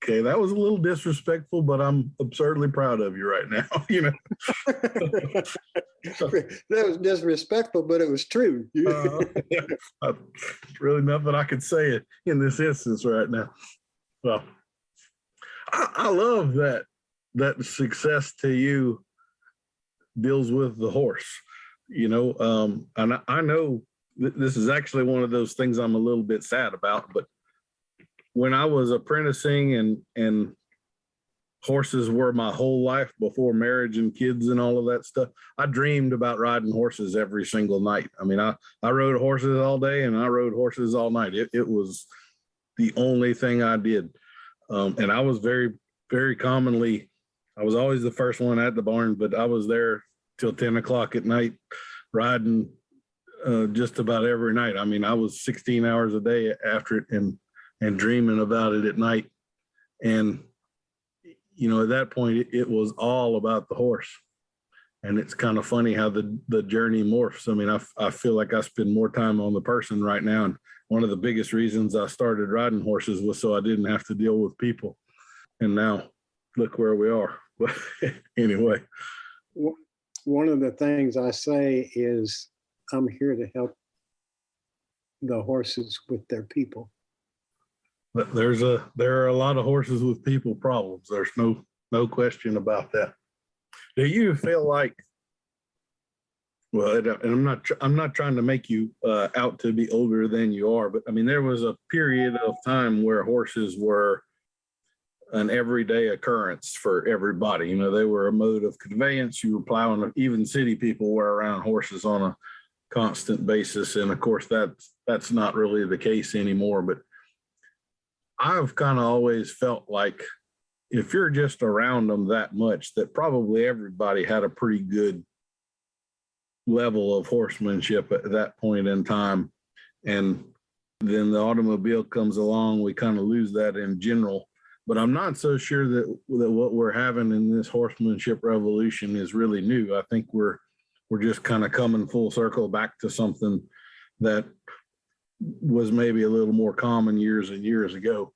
okay, that was a little disrespectful, but I'm absurdly proud of you right now. You know, that was disrespectful, but it was true. Really nothing I could say in this instance right now. Well, I love that success to you deals with the horse, you know, and I know this is actually one of those things I'm a little bit sad about, but when I was apprenticing and horses were my whole life before marriage and kids and all of that stuff, I dreamed about riding horses every single night. I mean, I rode horses all day and I rode horses all night. It was the only thing I did. And I was very commonly, I was always the first one at the barn, but I was there till 10 o'clock at night riding just about every night. I mean, I was 16 hours a day after it and dreaming about it at night. And, you know, at that point, it was all about the horse. And it's kind of funny how the journey morphs. I mean, I feel like I spend more time on the person right now. And one of the biggest reasons I started riding horses was so I didn't have to deal with people. And now look where we are. But anyway. One of the things I say is I'm here to help the horses with their people. There are a lot of horses with people problems. There's no question about that. Do you feel like, well, and I'm not trying to make you out to be older than you are, but I mean, there was a period of time where horses were an everyday occurrence for everybody. You know, they were a mode of conveyance. You were plowing, even city people were around horses on a constant basis. And of course, that's not really the case anymore. But I've kind of always felt like if you're just around them that much, that probably everybody had a pretty good level of horsemanship at that point in time. And then the automobile comes along, we kind of lose that in general. But I'm not so sure that what we're having in this horsemanship revolution is really new. I think we're just kind of coming full circle back to something that was maybe a little more common years and years ago.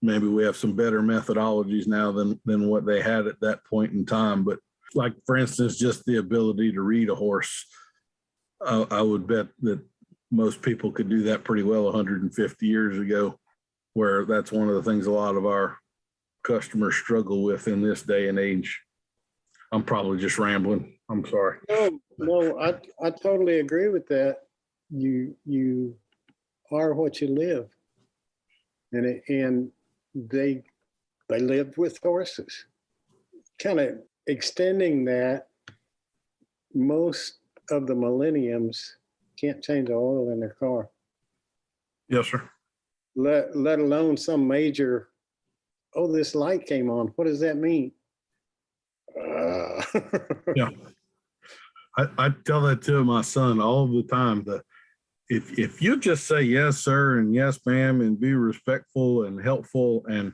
Maybe we have some better methodologies now than what they had at that point in time. But like, for instance, just the ability to read a horse, I would bet that most people could do that pretty well 150 years ago, where that's one of the things a lot of our customers struggle with in this day and age. I'm probably just rambling. I'm sorry. No, I totally agree with that. You are what you live. And they lived with horses. Kind of extending that, most of the millenniums can't change the oil in their car. Yes, sir. Let alone some major, oh, this light came on. What does that mean? Yeah. I tell that to my son all the time, that if you just say yes, sir, and yes, ma'am, and be respectful and helpful, and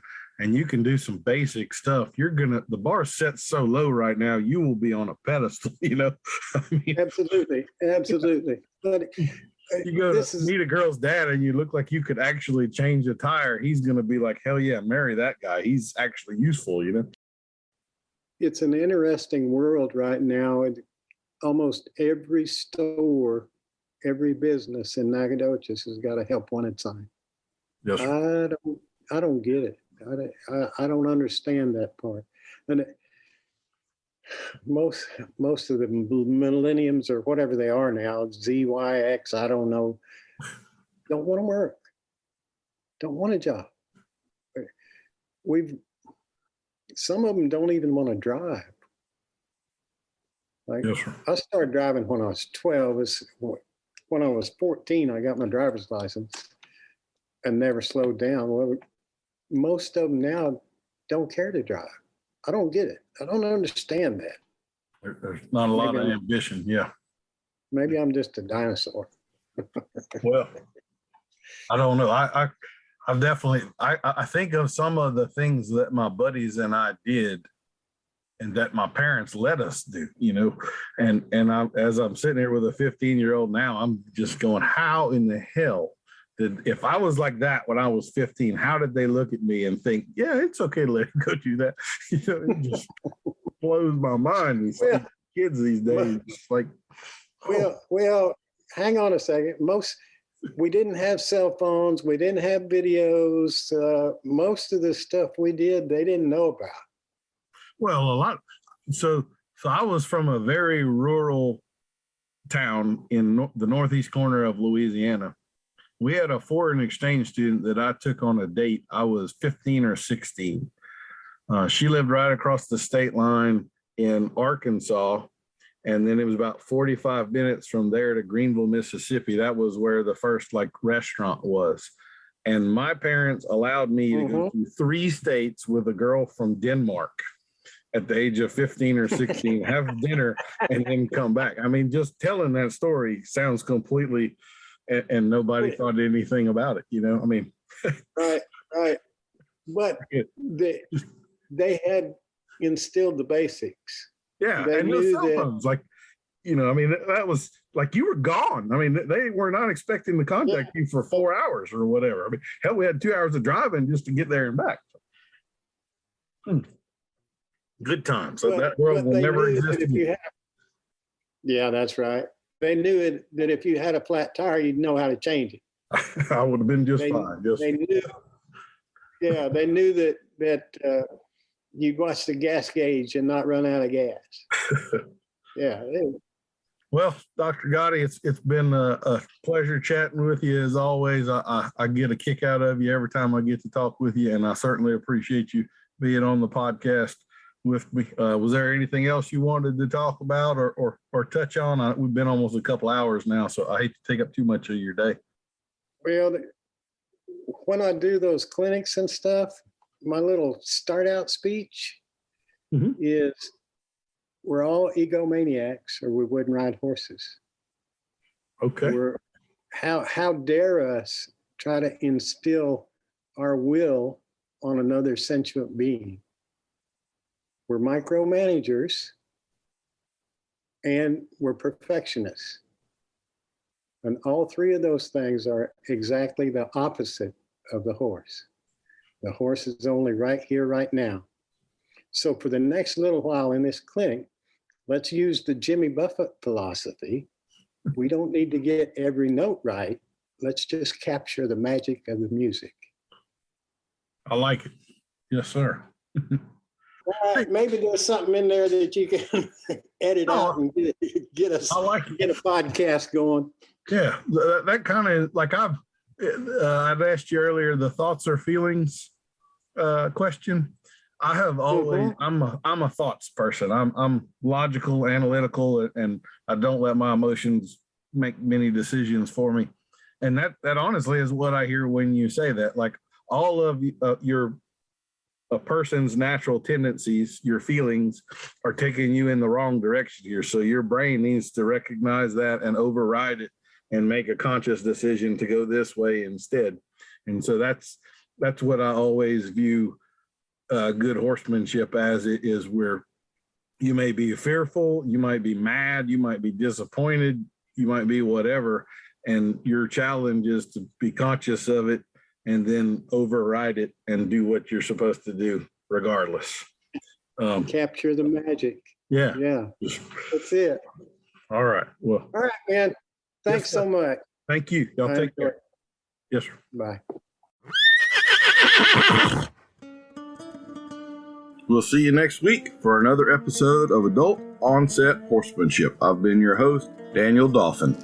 you can do some basic stuff, the bar set so low right now, you will be on a pedestal, you know? I mean, Absolutely. But you go to meet a girl's dad and you look like you could actually change a tire, he's going to be like, hell yeah, marry that guy. He's actually useful, you know? It's an interesting world right now. Almost every store, every business in Nacogdoches has got a help wanted sign. Yes, sir. I don't get it. I don't understand that part. And most of the millenniums, or whatever they are now, ZYX, I don't know, don't want to work, don't want a job. Some of them don't even want to drive. Like, yes, sir. I started driving when I was 12. When I was 14, I got my driver's license and never slowed down. Well, most of them now don't care to drive. I don't get it. I don't understand that. There's not a lot of ambition. Yeah. Maybe I'm just a dinosaur. Well, I don't know. I've definitely, I think of some of the things that my buddies and I did and that my parents let us do, you know, and as I'm sitting here with a 15-year-old now, I'm just going, how in the hell if I was like that when I was 15, how did they look at me and think, yeah, it's okay to let him go do that? You know, it just blows my mind. It's like kids these days, it's like, well, hang on a second. We didn't have cell phones. We didn't have videos. Most of the stuff we did, they didn't know about. Well, a lot. So I was from a very rural town in the northeast corner of Louisiana. We had a foreign exchange student that I took on a date. I was 15 or 16. She lived right across the state line in Arkansas. And then it was about 45 minutes from there to Greenville, Mississippi. That was where the first restaurant was. And my parents allowed me to go to 3 states with a girl from Denmark at the age of 15 or 16, have dinner, and then come back. I mean, just telling that story sounds completely, and nobody thought anything about it, you know? I mean. Right. But they had instilled the basics. Yeah, and the cell phones, you know, I mean, that was like you were gone. I mean, they were not expecting to contact you for 4 hours or whatever. I mean, hell, we had 2 hours of driving just to get there and back. Good times. So that world will never exist again. Yeah, that's right. They knew that if you had a flat tire, you'd know how to change it. I would have been just fine. Yeah, they knew that you'd watch the gas gauge and not run out of gas. Yeah. Well, Dr. Gotti, it's been a pleasure chatting with you as always. I get a kick out of you every time I get to talk with you, and I certainly appreciate you being on the podcast with me. Was there anything else you wanted to talk about or touch on? We've been almost a couple hours now, so I hate to take up too much of your day. Well, when I do those clinics and stuff, my little start out speech is, we're all egomaniacs or we wouldn't ride horses. Okay. How dare us try to instill our will on another sentient being? We're micromanagers and we're perfectionists. And all three of those things are exactly the opposite of the horse. The horse is only right here, right now. So for the next little while in this clinic, let's use the Jimmy Buffett philosophy. We don't need to get every note right. Let's just capture the magic of the music. I like it. Yes, sir. Maybe there's something in there that you can edit out and get a podcast going. Yeah, that kind of like I've asked you earlier, the thoughts or feelings question. I have always I'm a thoughts person. I'm logical, analytical, and I don't let my emotions make many decisions for me. And that honestly is what I hear when you say that. Like all of a person's natural tendencies, your feelings are taking you in the wrong direction here. So your brain needs to recognize that and override it and make a conscious decision to go this way instead. And so that's what I always view good horsemanship as. It is where you may be fearful, you might be mad, you might be disappointed, you might be whatever. And your challenge is to be conscious of it and then override it and do what you're supposed to do regardless. Capture the magic. Yeah. Yeah. That's it. All right. Well. All right, man. Thanks so much. Thank you. Y'all take care. Yes, sir. Bye. We'll see you next week for another episode of Adult Onset Horsemanship. I've been your host, Daniel Dolphin.